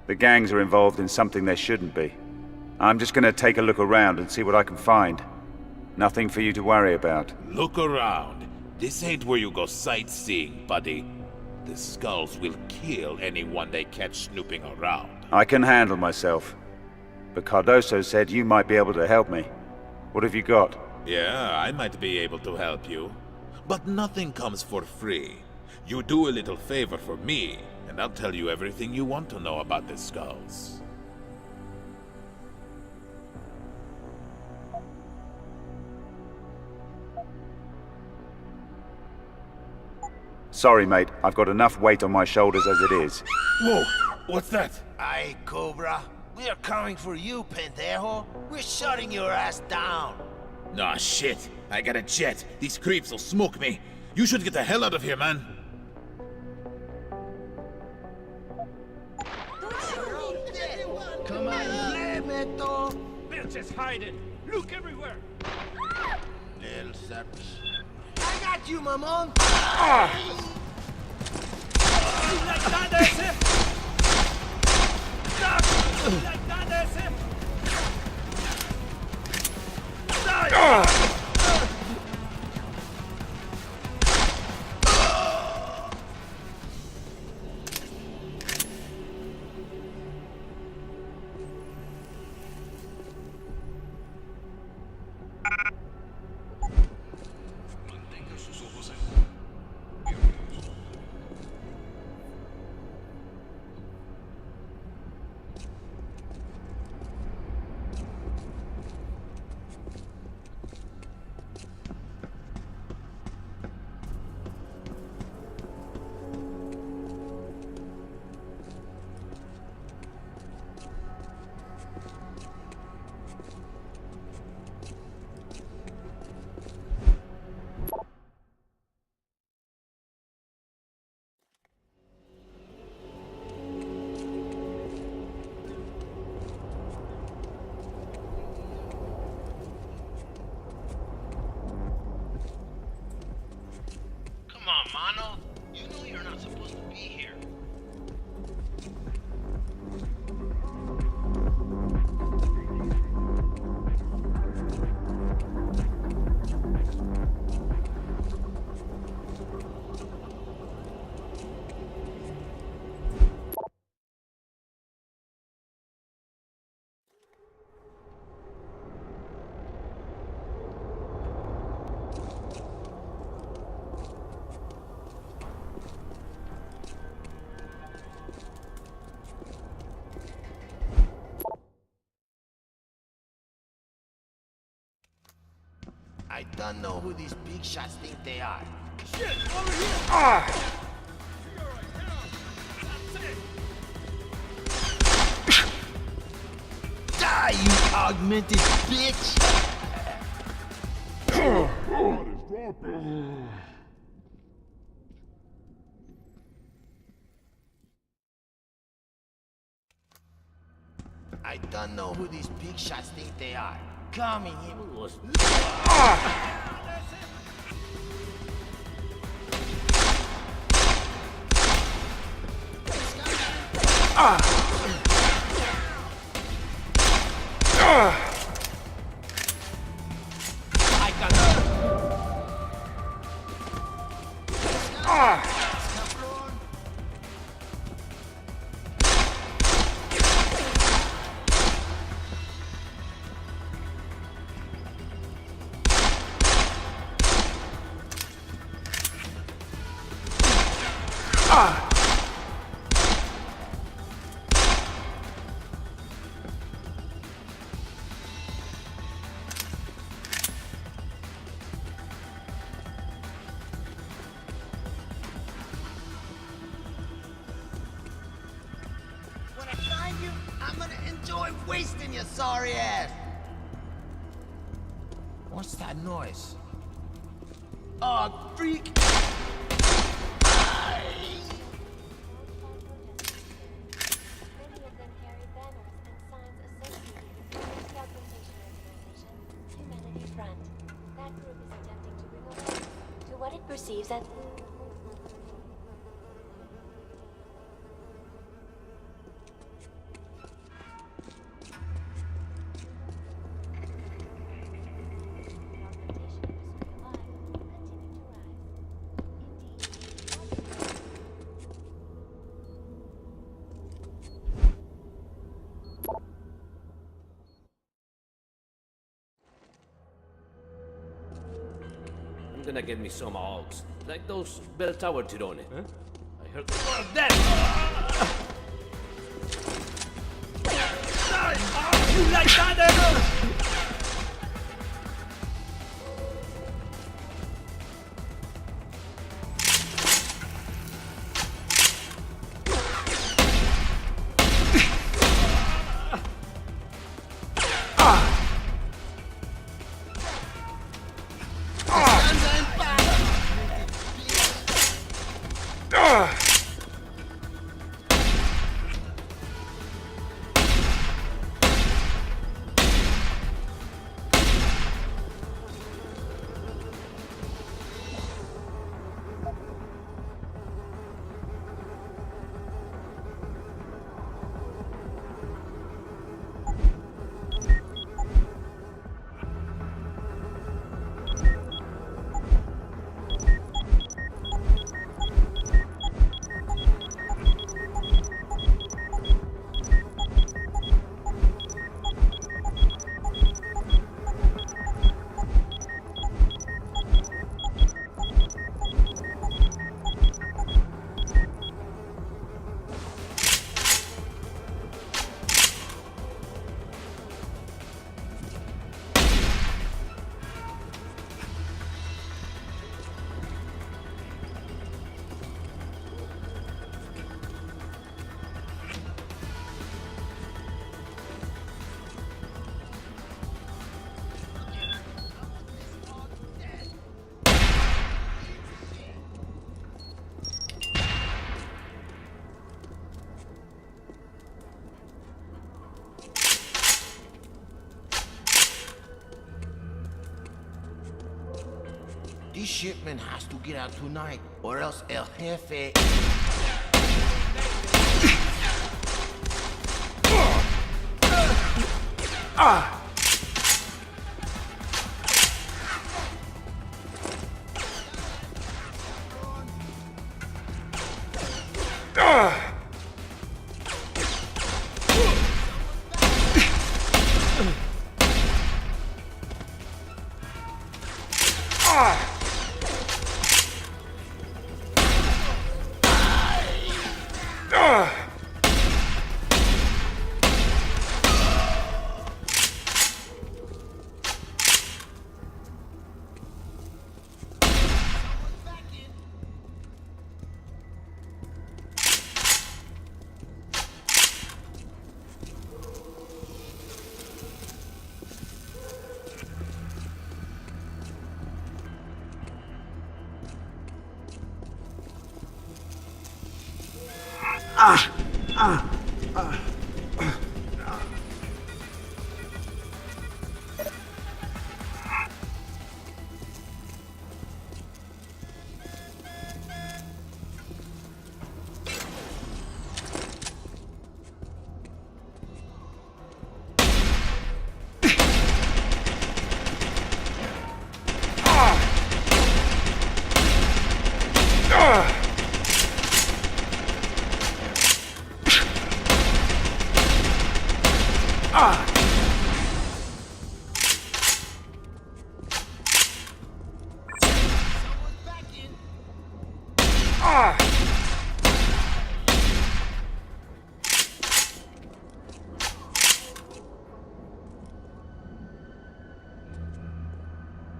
The gangs are involved in something they shouldn't be. I'm just gonna take a look around and see what I can find. Nothing for you to worry about. Look around. This ain't where you go sightseeing, buddy. The Skulls will kill anyone they catch snooping around. I can handle myself. But Cardoso said you might be able to help me. What have you got? Yeah, I might be able to help you. But nothing comes for free. You do a little favor for me, and I'll tell you everything you want to know about the Skulls. Sorry, mate. I've got enough weight on my shoulders as it is. Whoa! What's that? Aye, Cobra. We are coming for you, pendejo. We're shutting your ass down. Nah, shit. I got a jet. These creeps will smoke me. You should get the hell out of here, man. Come on, Meto. They're just hiding. Look everywhere. Little saps. I got you, mamon. I don't know who these big shots think they are. Shit! Over here! Die, you augmented bitch! I don't know who these big shots think they are. Coming in. I got her. When I find you, I'm gonna enjoy wasting your sorry ass. What's that noise? Oh, freak! What it perceives as I'm gonna get me some algs, like those bell tower tirone. Huh? I heard of that. You like that? This shipment has to get out tonight, or else El Jefe...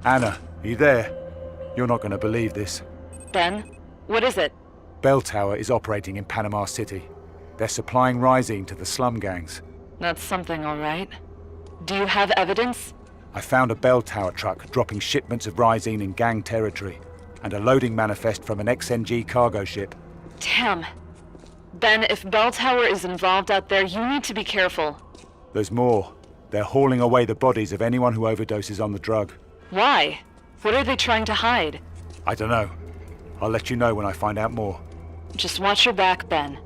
Anna, are you there? You're not going to believe this. Ben? What is it? Bell Tower is operating in Panama City. They're supplying Rhizine to the slum gangs. That's something, all right. Do you have evidence? I found a Bell Tower truck dropping shipments of Rhizine in gang territory, and a loading manifest from an XNG cargo ship. Damn. Ben, if Bell Tower is involved out there, you need to be careful. There's more. They're hauling away the bodies of anyone who overdoses on the drug. Why? What are they trying to hide? I don't know. I'll let you know when I find out more. Just watch your back, Ben.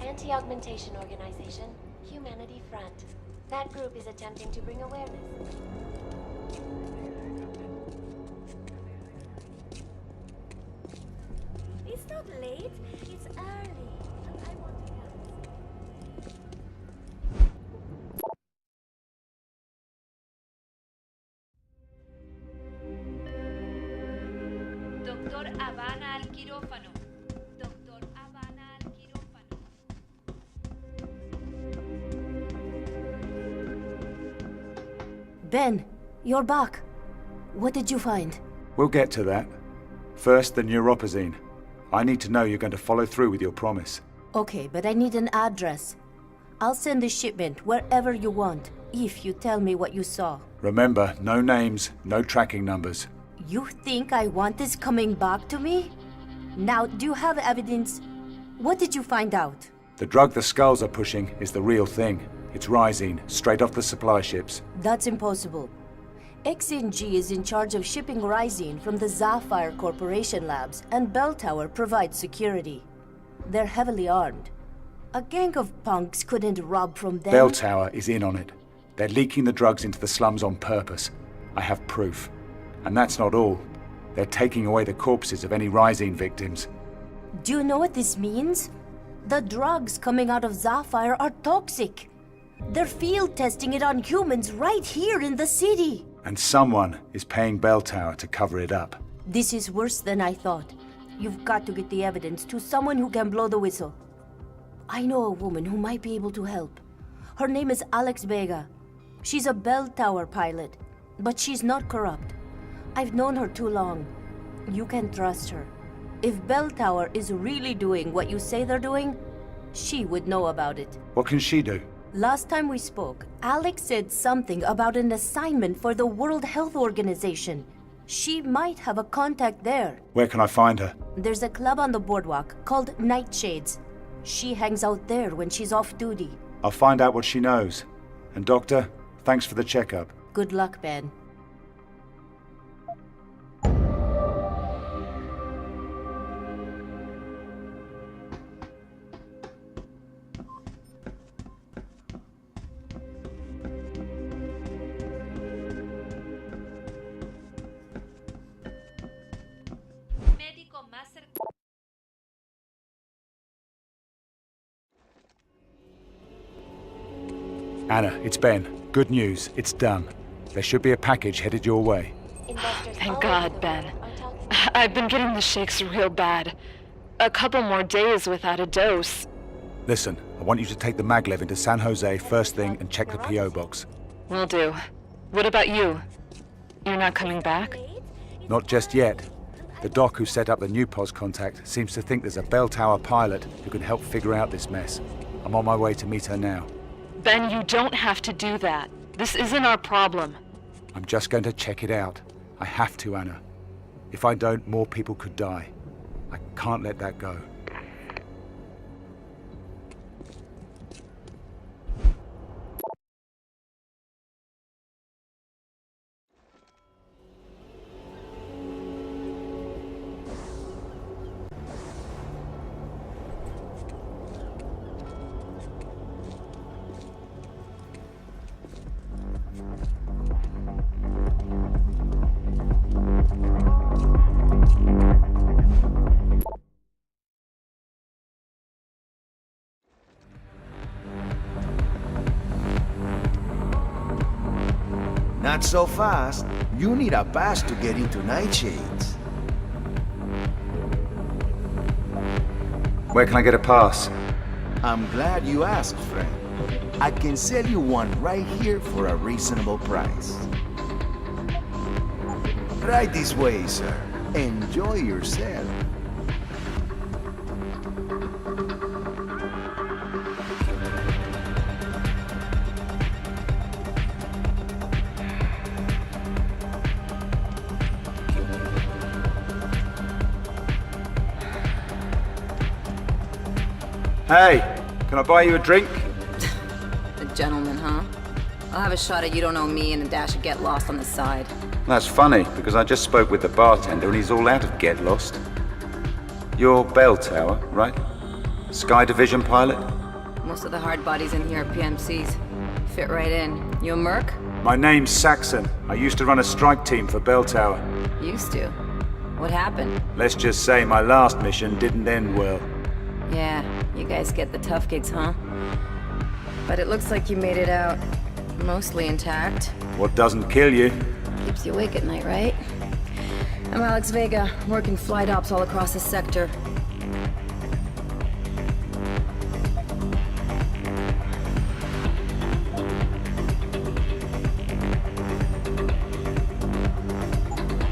Anti-augmentation organization, Humanity Front. That group is attempting to bring awareness. It's not late, it's early. I want to help. Doctor Habana al quirófano. Doctor Habana al quirófano. Ben, you're back. What did you find? We'll get to that. First, the neuropazine. I need to know you're going to follow through with your promise. Okay, but I need an address. I'll send the shipment wherever you want, if you tell me what you saw. Remember, no names, no tracking numbers. You think I want this coming back to me? Now, do you have evidence? What did you find out? The drug the Skulls are pushing is the real thing. It's Rhizine, straight off the supply ships. That's impossible. XNG is in charge of shipping Rhizine from the Sapphire Corporation labs, and Bell Tower provides security. They're heavily armed. A gang of punks couldn't rob from them. Bell Tower is in on it. They're leaking the drugs into the slums on purpose. I have proof. And that's not all. They're taking away the corpses of any Rising victims. Do you know what this means? The drugs coming out of Sapphire are toxic. They're field testing it on humans right here in the city. And someone is paying Bell Tower to cover it up. This is worse than I thought. You've got to get the evidence to someone who can blow the whistle. I know a woman who might be able to help. Her name is Alex Vega. She's a Bell Tower pilot, but she's not corrupt. I've known her too long. You can trust her. If Bell Tower is really doing what you say they're doing, she would know about it. What can she do? Last time we spoke, Alex said something about an assignment for the World Health Organization. She might have a contact there. Where can I find her? There's a club on the boardwalk called Nightshades. She hangs out there when she's off duty. I'll find out what she knows. And Doctor, thanks for the checkup. Good luck, Ben. Anna, it's Ben. Good news, it's done. There should be a package headed your way. Thank God, Ben. I've been getting the shakes real bad. A couple more days without a dose. Listen, I want you to take the maglev into San Jose first thing and check the P.O. box. Will do. What about you? You're not coming back? Not just yet. The doc who set up the new POS contact seems to think there's a Bell Tower pilot who can help figure out this mess. I'm on my way to meet her now. Ben, you don't have to do that. This isn't our problem. I'm just going to check it out. I have to, Anna. If I don't, more people could die. I can't let that go. Not so fast. You need a pass to get into Nightshades. Where can I get a pass? I'm glad you asked, friend. I can sell you one right here for a reasonable price. Right this way, sir. Enjoy yourself. Hey, can I buy you a drink? A gentleman, huh? I'll have a shot at You Don't Know Me and a dash of Get Lost on the side. That's funny, because I just spoke with the bartender and he's all out of Get Lost. You're Bell Tower, right? Sky Division pilot? Most of the hard bodies in here are PMCs. Fit right in. You a merc? My name's Saxon. I used to run a strike team for Bell Tower. Used to. What happened? Let's just say my last mission didn't end well. Yeah, you guys get the tough gigs, huh? But it looks like you made it out mostly intact. What doesn't kill you? Keeps you awake at night, right? I'm Alex Vega, working flight ops all across the sector.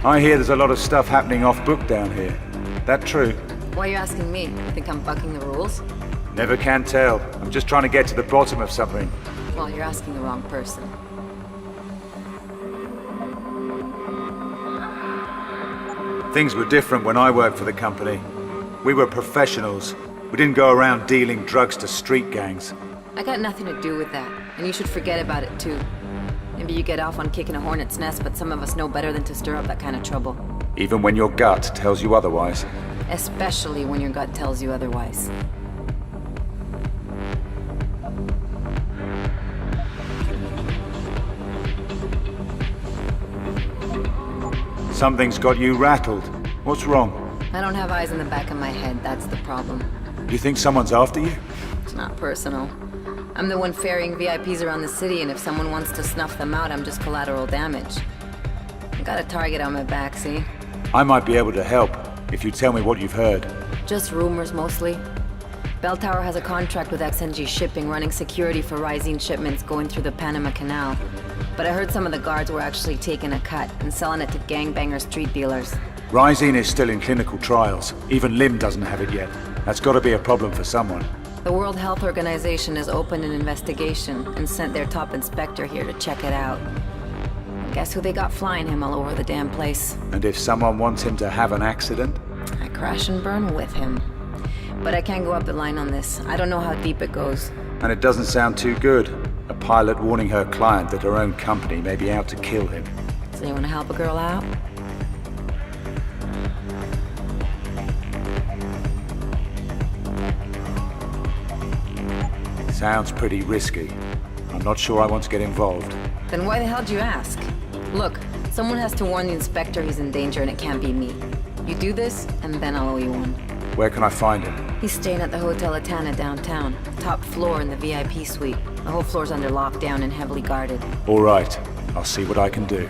I hear there's a lot of stuff happening off-book down here. That true? Why are you asking me? You think I'm bucking the rules? Never can tell. I'm just trying to get to the bottom of something. Well, you're asking the wrong person. Things were different when I worked for the company. We were professionals. We didn't go around dealing drugs to street gangs. I got nothing to do with that, and you should forget about it too. Maybe you get off on kicking a hornet's nest, but some of us know better than to stir up that kind of trouble. Even when your gut tells you otherwise. Especially when your gut tells you otherwise. Something's got you rattled. What's wrong? I don't have eyes in the back of my head, that's the problem. You think someone's after you? It's not personal. I'm the one ferrying VIPs around the city, and if someone wants to snuff them out, I'm just collateral damage. I got a target on my back, see? I might be able to help, if you tell me what you've heard. Just rumors, mostly. Bell Tower has a contract with XNG Shipping running security for Rising shipments going through the Panama Canal. But I heard some of the guards were actually taking a cut and selling it to gangbanger street dealers. Rising is still in clinical trials. Even Lim doesn't have it yet. That's got to be a problem for someone. The World Health Organization has opened an investigation and sent their top inspector here to check it out. Guess who they got flying him all over the damn place? And if someone wants him to have an accident? I crash and burn with him. But I can't go up the line on this. I don't know how deep it goes. And it doesn't sound too good. A pilot warning her client that her own company may be out to kill him. So you want to help a girl out? Sounds pretty risky. I'm not sure I want to get involved. Then why the hell did you ask? Look, someone has to warn the inspector he's in danger and it can't be me. You do this, and then I'll owe you one. Where can I find him? He's staying at the Hotel Atana downtown. Top floor in the VIP suite. The whole floor's under lockdown and heavily guarded. All right. I'll see what I can do.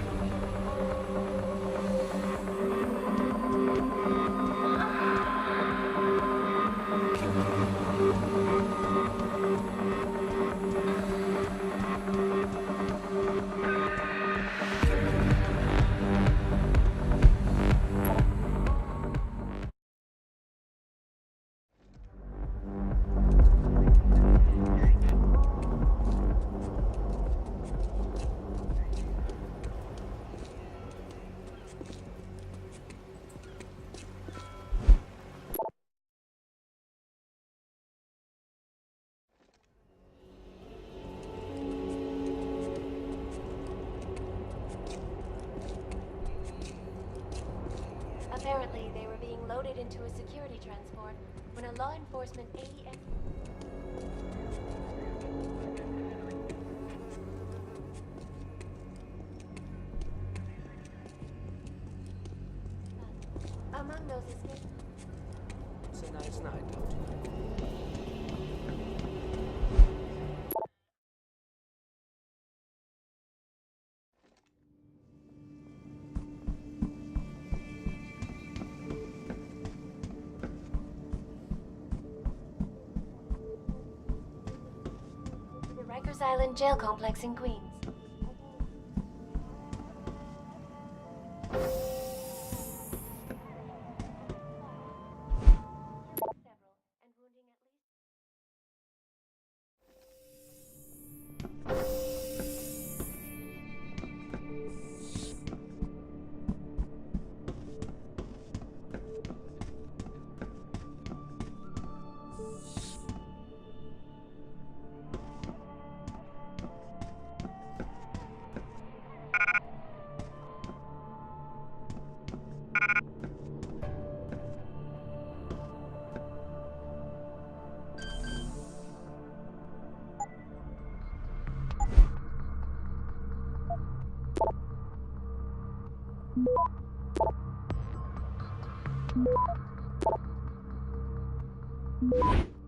Apparently, they were being loaded into a security transport when a law enforcement AES... Among those escaped... It's a nice night, don't you? Rikers Island Jail Complex in Queens.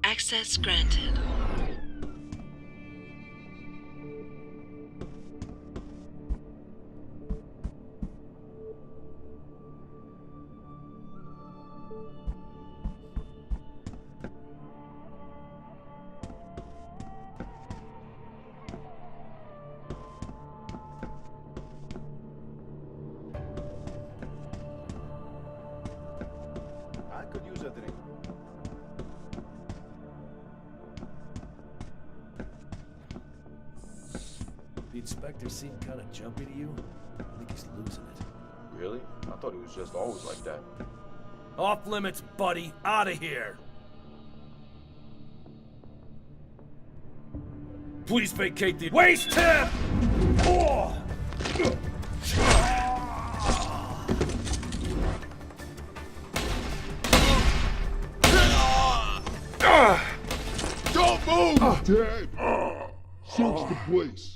Access granted. I could use a drink. The inspector seemed kind of jumpy to you. I think he's losing it. Really? I thought he was just always like that. Off limits, buddy. Out of here. Please vacate the... Waste him! Oh! Don't move! Dead! Search the place.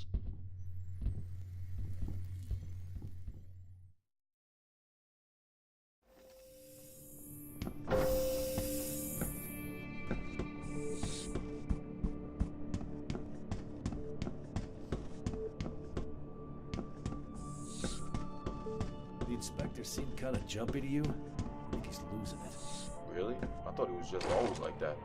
Inspector seem kind of jumpy to you? I think he's losing it. Really? I thought he was just always like that.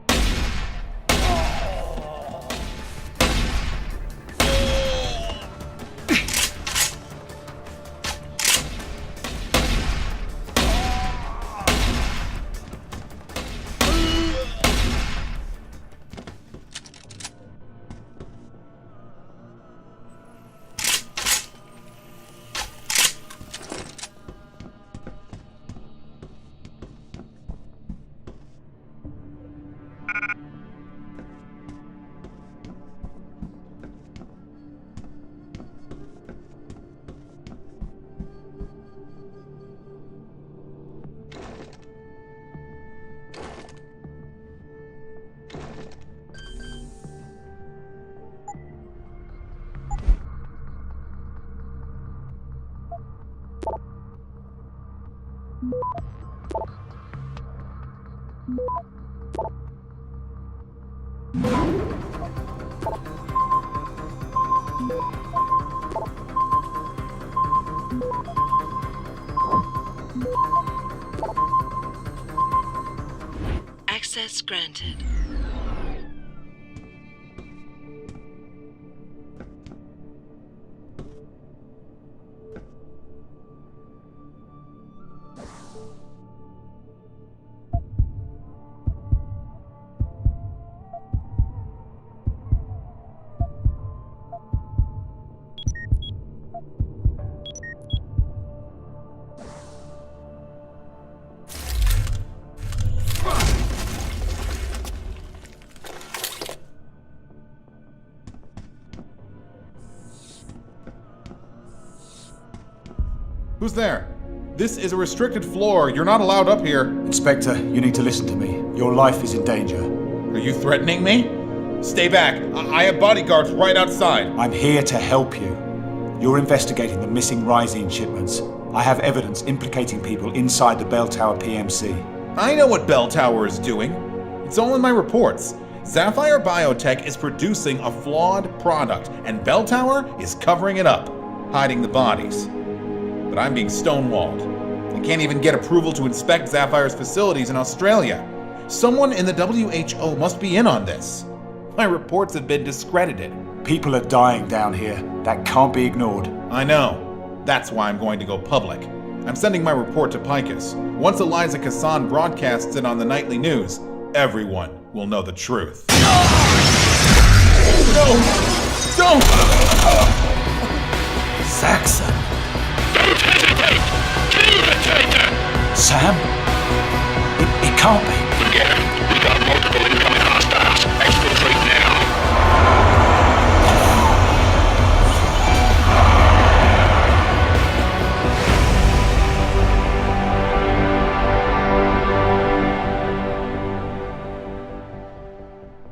Access granted. Who's there? This is a restricted floor. You're not allowed up here. Inspector, you need to listen to me. Your life is in danger. Are you threatening me? Stay back. I have bodyguards right outside. I'm here to help you. You're investigating the missing Rysine shipments. I have evidence implicating people inside the Bell Tower PMC. I know what Bell Tower is doing. It's all in my reports. Sapphire Biotech is producing a flawed product, and Bell Tower is covering it up, hiding the bodies. But I'm being stonewalled. I can't even get approval to inspect Sapphire's facilities in Australia. Someone in the WHO must be in on this. My reports have been discredited. People are dying down here. That can't be ignored. I know. That's why I'm going to go public. I'm sending my report to Picus. Once Eliza Kassan broadcasts it on the nightly news, everyone will know the truth. No! Don't! Saxon! Don't hesitate! Kill the traitor! Sam? It can't be. Forget it. We got multiple incoming hostiles. Exfiltrate now.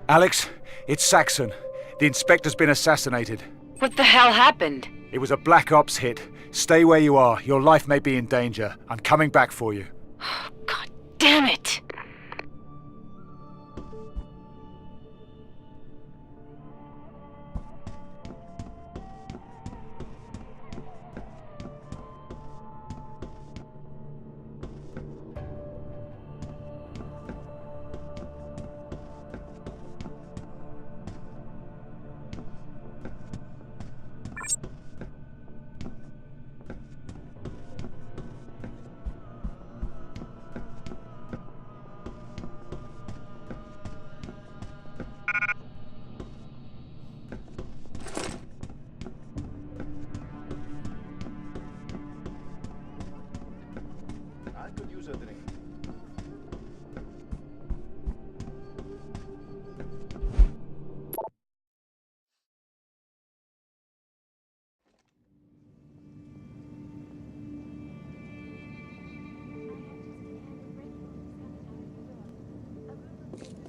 Alex, it's Saxon. The inspector's been assassinated. What the hell happened? It was a Black Ops hit. Stay where you are. Your life may be in danger. I'm coming back for you. God damn it!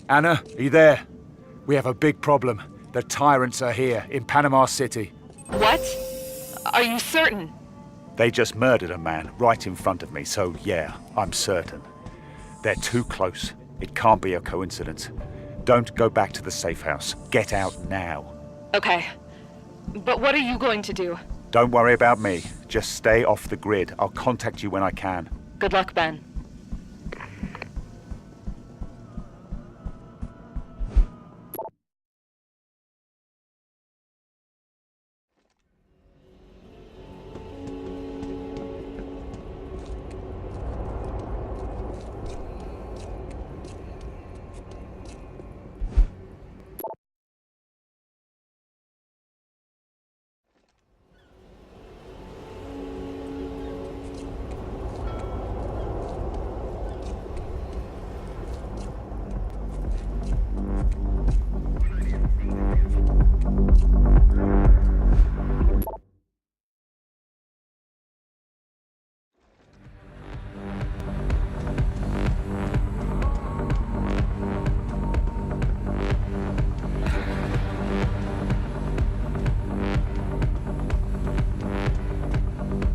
Anna, are you there? We have a big problem. The tyrants are here, in Panama City. What? Are you certain? They just murdered a man right in front of me, so yeah, I'm certain. They're too close. It can't be a coincidence. Don't go back to the safe house. Get out now. Okay. But what are you going to do? Don't worry about me. Just stay off the grid. I'll contact you when I can. Good luck, Ben.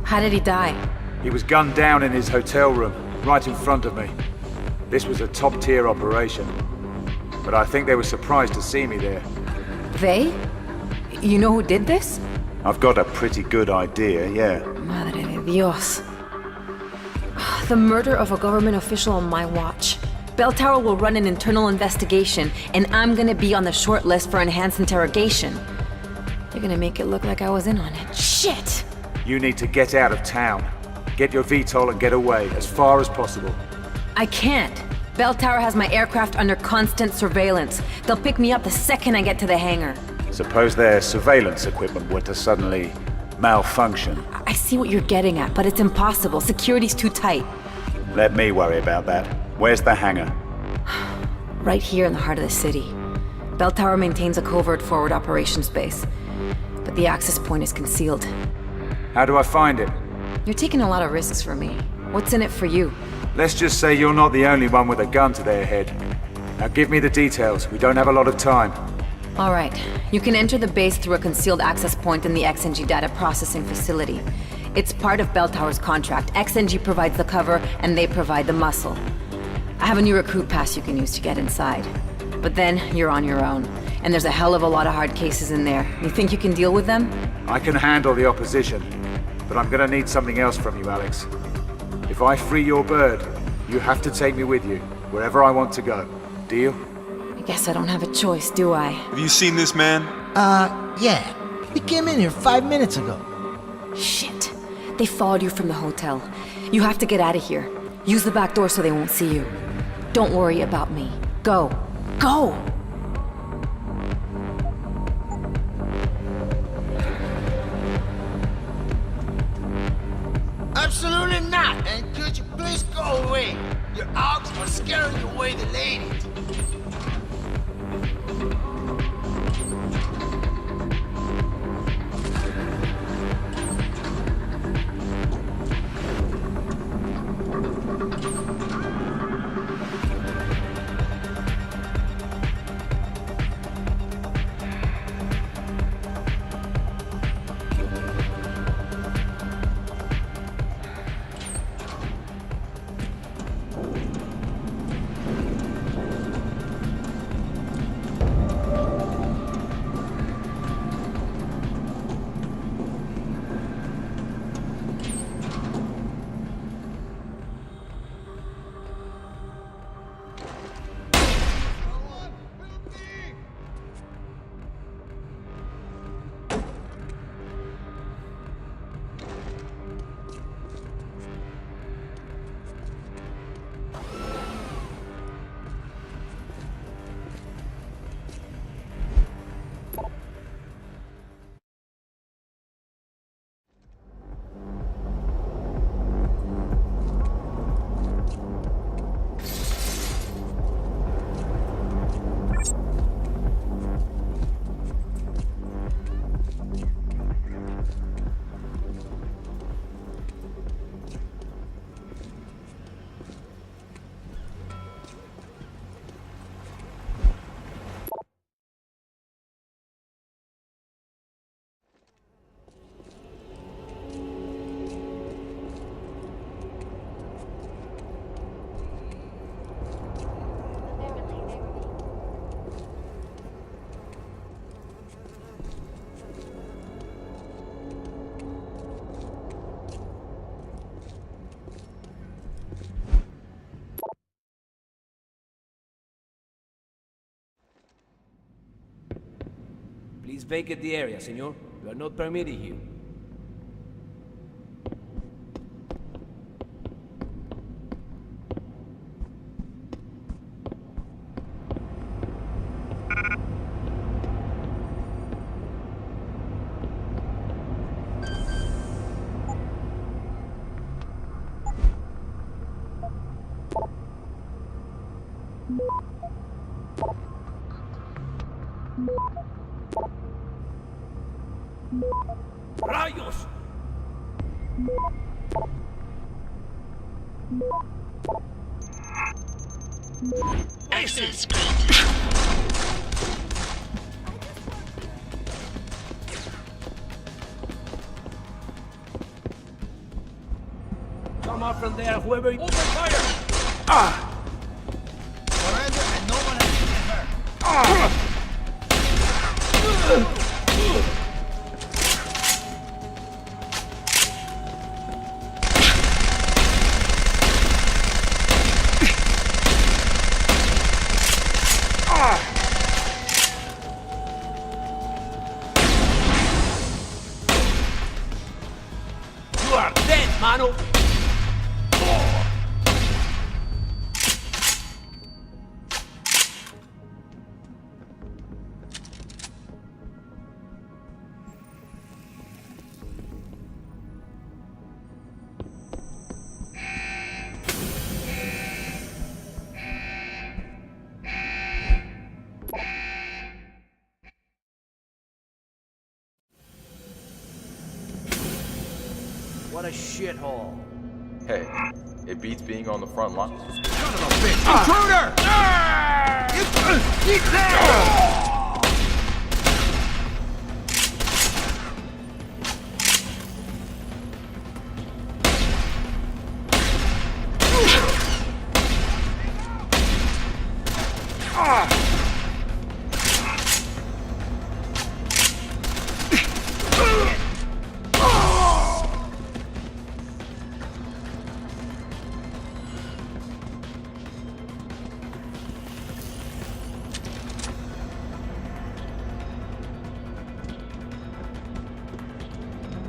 How did he die? He was gunned down in his hotel room, right in front of me. This was a top-tier operation. But I think they were surprised to see me there. They? You know who did this? I've got a pretty good idea, yeah. Madre de Dios. The murder of a government official on my watch. Bell Tower will run an internal investigation, and I'm gonna be on the short list for enhanced interrogation. They're gonna make it look like I was in on it. Shit! You need to get out of town. Get your VTOL and get away, as far as possible. I can't. Bell Tower has my aircraft under constant surveillance. They'll pick me up the second I get to the hangar. Suppose their surveillance equipment were to suddenly malfunction. I see what you're getting at, but it's impossible. Security's too tight. Let me worry about that. Where's the hangar? Right here in the heart of the city. Bell Tower maintains a covert forward operations base, but the access point is concealed. How do I find it? You're taking a lot of risks for me. What's in it for you? Let's just say you're not the only one with a gun to their head. Now give me the details. We don't have a lot of time. All right. You can enter the base through a concealed access point in the XNG data processing facility. It's part of Bell Tower's contract. XNG provides the cover, and they provide the muscle. I have a new recruit pass you can use to get inside. But then, you're on your own. And there's a hell of a lot of hard cases in there. You think you can deal with them? I can handle the opposition. But I'm gonna need something else from you, Alex. If I free your bird, you have to take me with you, wherever I want to go. Deal? I guess I don't have a choice, do I? Have you seen this man? Yeah. He came in here 5 minutes ago. Shit. They followed you from the hotel. You have to get out of here. Use the back door so they won't see you. Don't worry about me. Go. Go! Absolutely not, and could you please go away? Your ogs are scaring away the ladies. Please vacate the area, senor. You are not permitted here. ¡Rayos! Access granted. Come out from there, whoever... Open fire! Surrender and no one has to get hurt. You are dead, mano! What a shithole. Hey, it beats being on the front line. Son of a bitch! Intruder! He's there!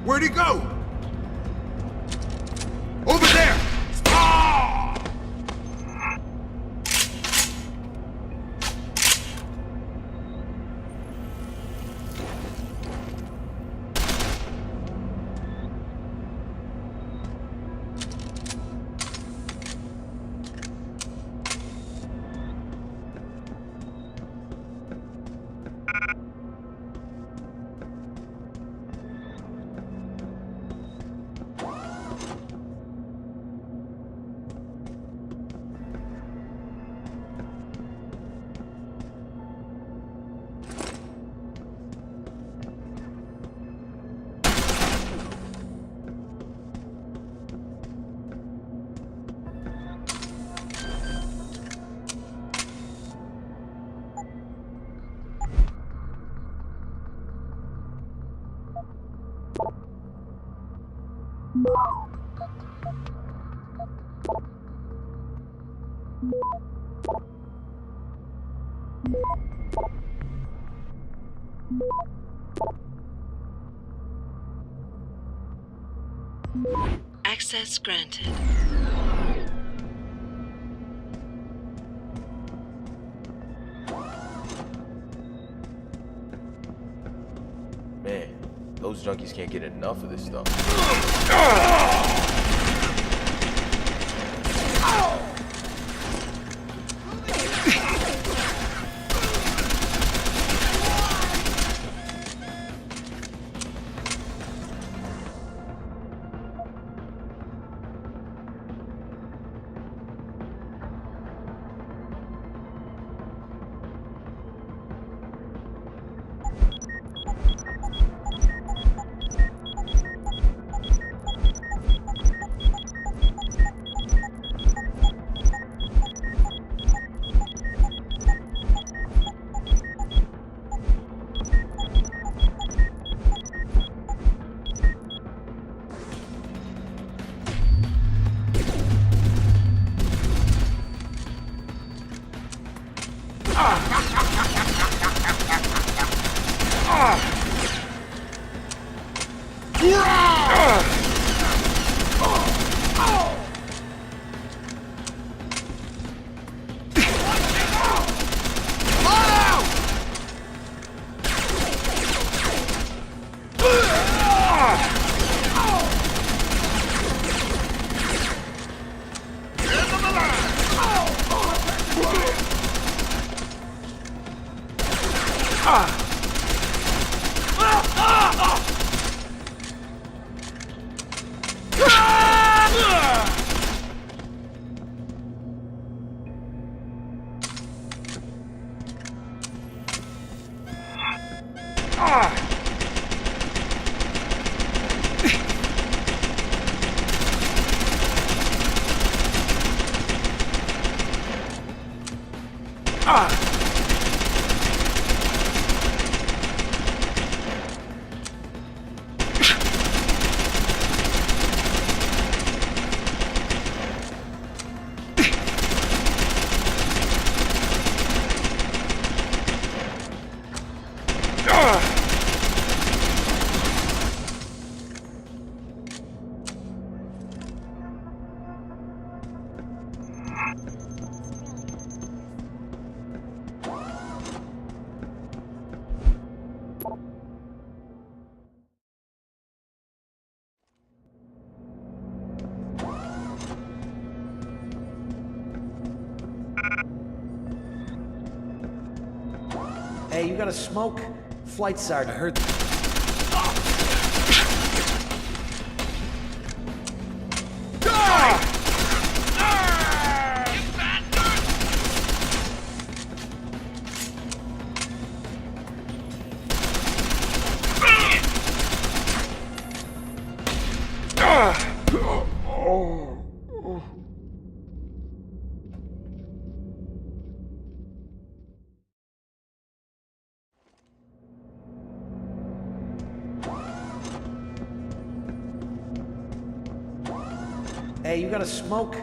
Where'd he go? Over there! Access granted. Man, those junkies can't get enough of this stuff. Hey, you got a smoke? Flight sergeant, I heard. Hey, you got a smoke?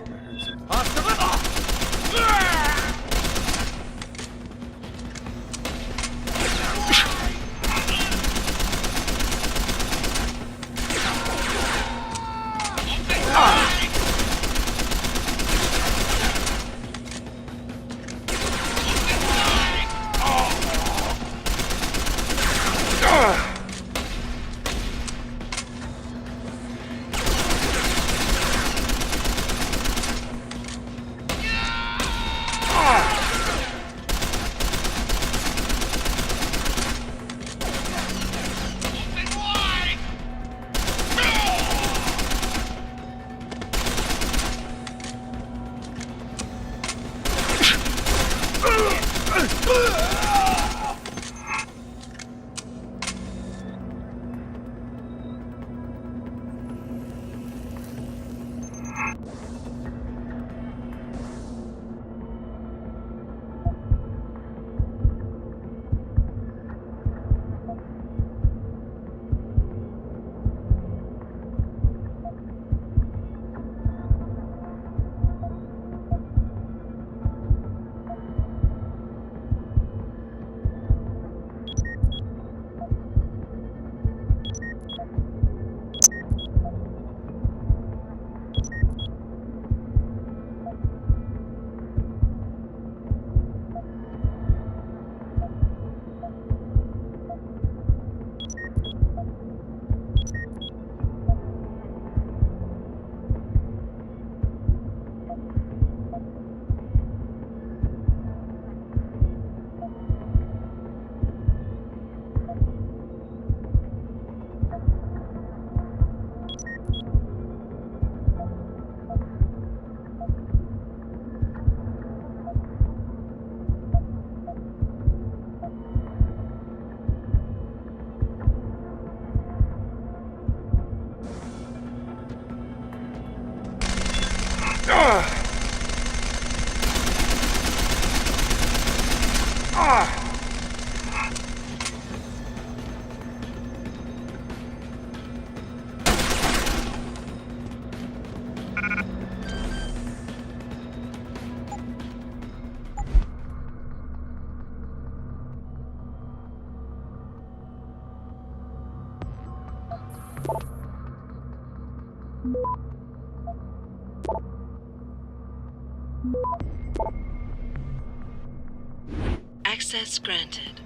Access granted.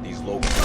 These locals.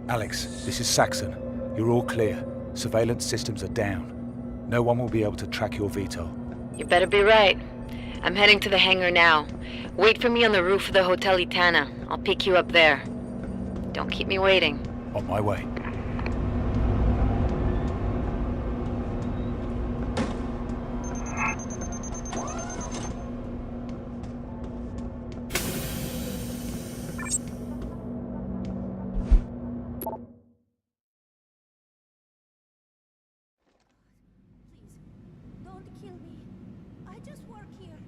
Alex, this is Saxon. You're all clear. Surveillance systems are down. No one will be able to track your VTOL. You better be right. I'm heading to the hangar now. Wait for me on the roof of the Hotel Itana. I'll pick you up there. Don't keep me waiting. On my way. Don't kill me. I just work here.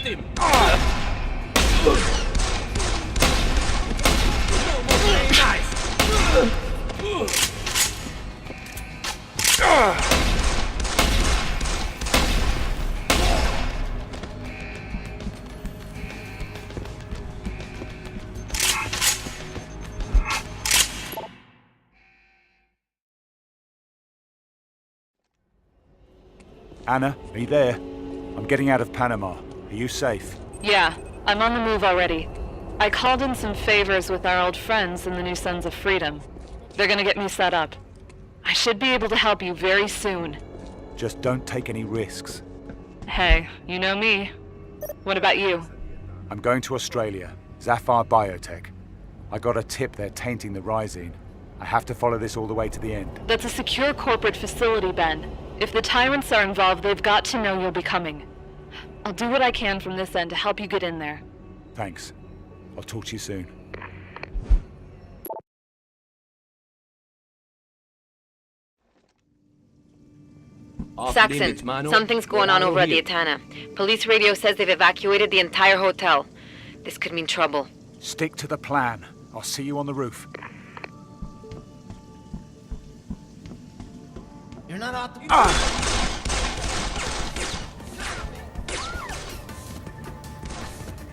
Assist him! Anna, are you there? I'm getting out of Panama. Are you safe? Yeah, I'm on the move already. I called in some favors with our old friends in the New Sons of Freedom. They're gonna get me set up. I should be able to help you very soon. Just don't take any risks. Hey, you know me. What about you? I'm going to Australia. Sapphire Biotech. I got a tip they're tainting the Rising. I have to follow this all the way to the end. That's a secure corporate facility, Ben. If the tyrants are involved, they've got to know you'll be coming. I'll do what I can from this end to help you get in there. Thanks. I'll talk to you soon. Saxon, something's going on over at the Atana. Police radio says they've evacuated the entire hotel. This could mean trouble. Stick to the plan. I'll see you on the roof. You're not out the...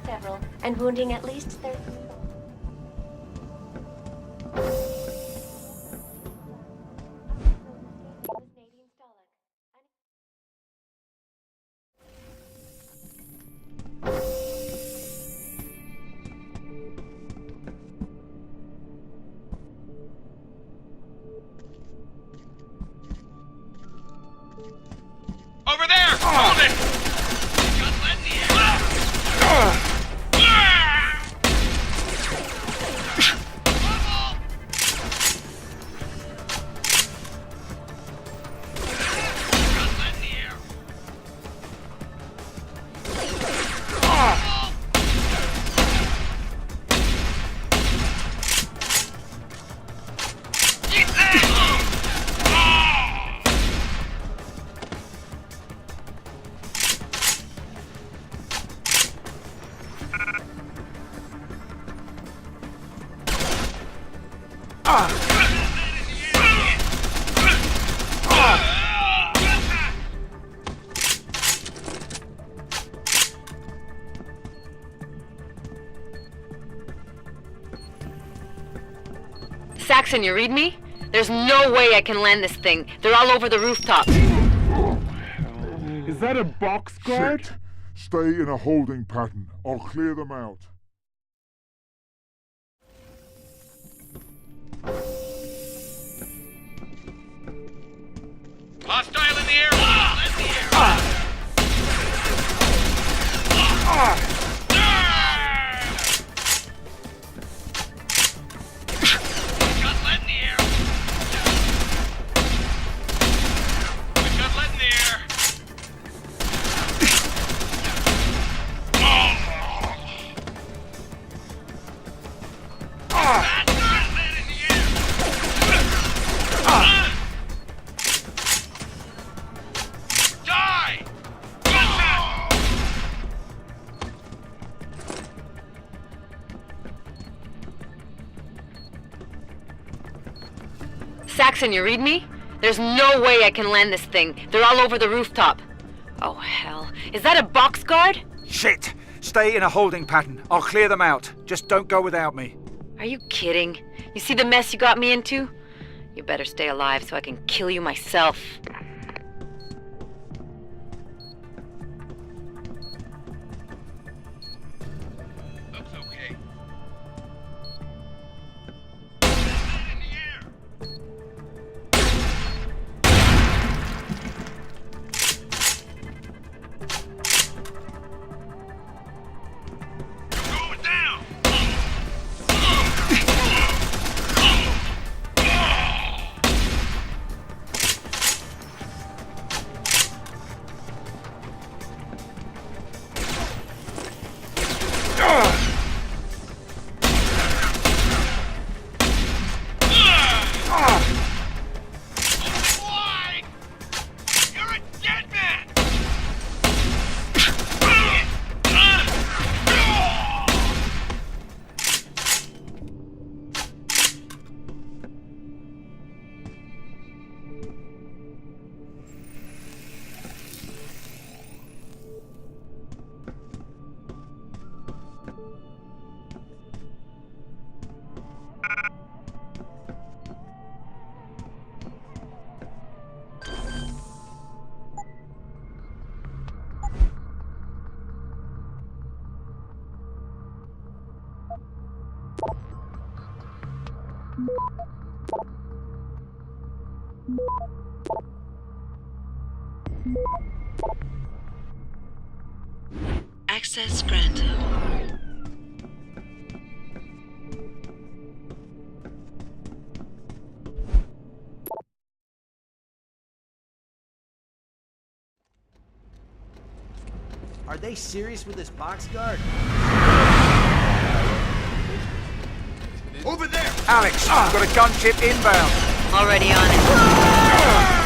Several, and wounding at least 30. Over there! Hold it! Saxon, you read me? There's no way I can land this thing. They're all over the rooftop. Is that a box guard? Shit. Stay in a holding pattern. I'll clear them out. Hostile in the air! Saxon, you read me? There's no way I can land this thing. They're all over the rooftop. Oh, hell. Is that a box guard? Shit! Stay in a holding pattern. I'll clear them out. Just don't go without me. Are you kidding? You see the mess you got me into? You better stay alive so I can kill you myself. Access granted. Are they serious with this box guard? Over there! Alex, I've got a gunship inbound. Already on it.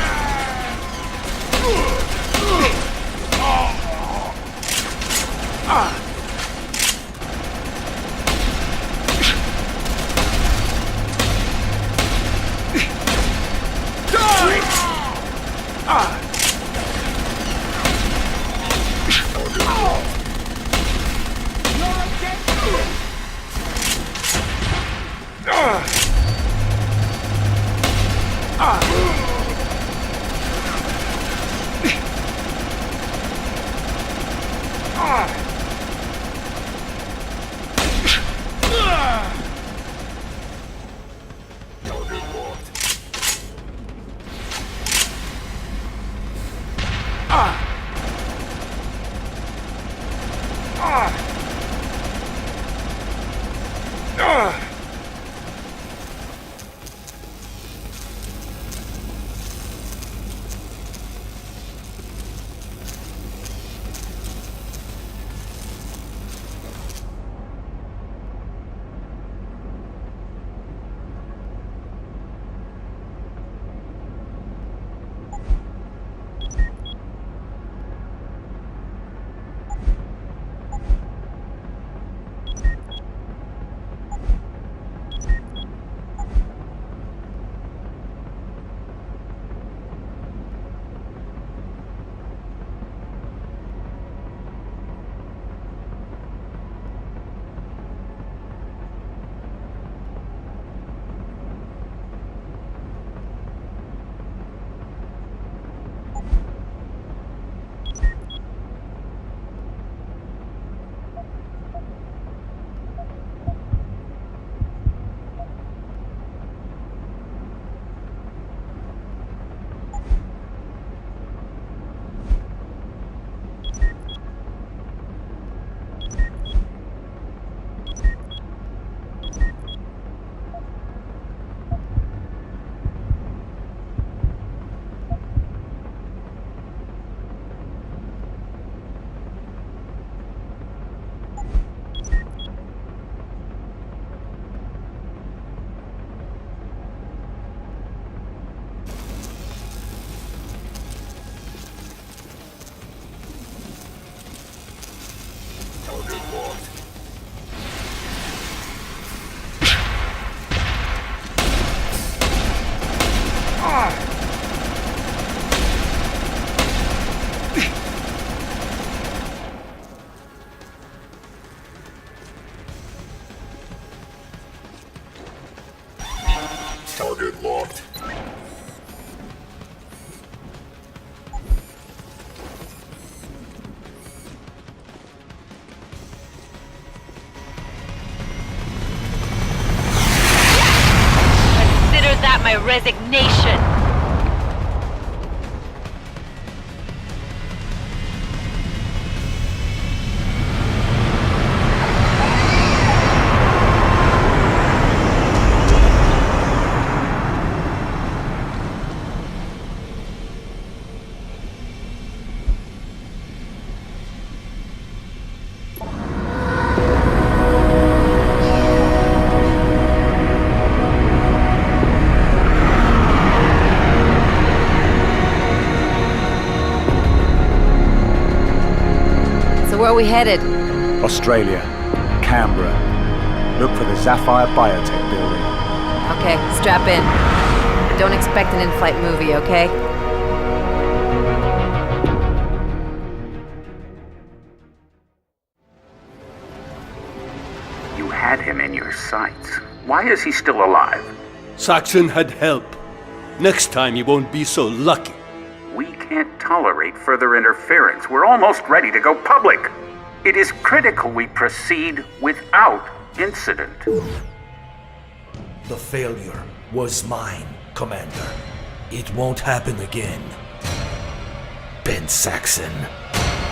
Target locked. Consider that my resignation. Where are we headed? Australia. Canberra. Look for the Sapphire Biotech building. Okay, strap in. Don't expect an in-flight movie, okay? You had him in your sights. Why is he still alive? Saxon had help. Next time you won't be so lucky. We can't tolerate further interference. We're almost ready to go public. It is critical we proceed without incident. The failure was mine, Commander. It won't happen again. Ben Saxon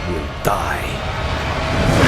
will die.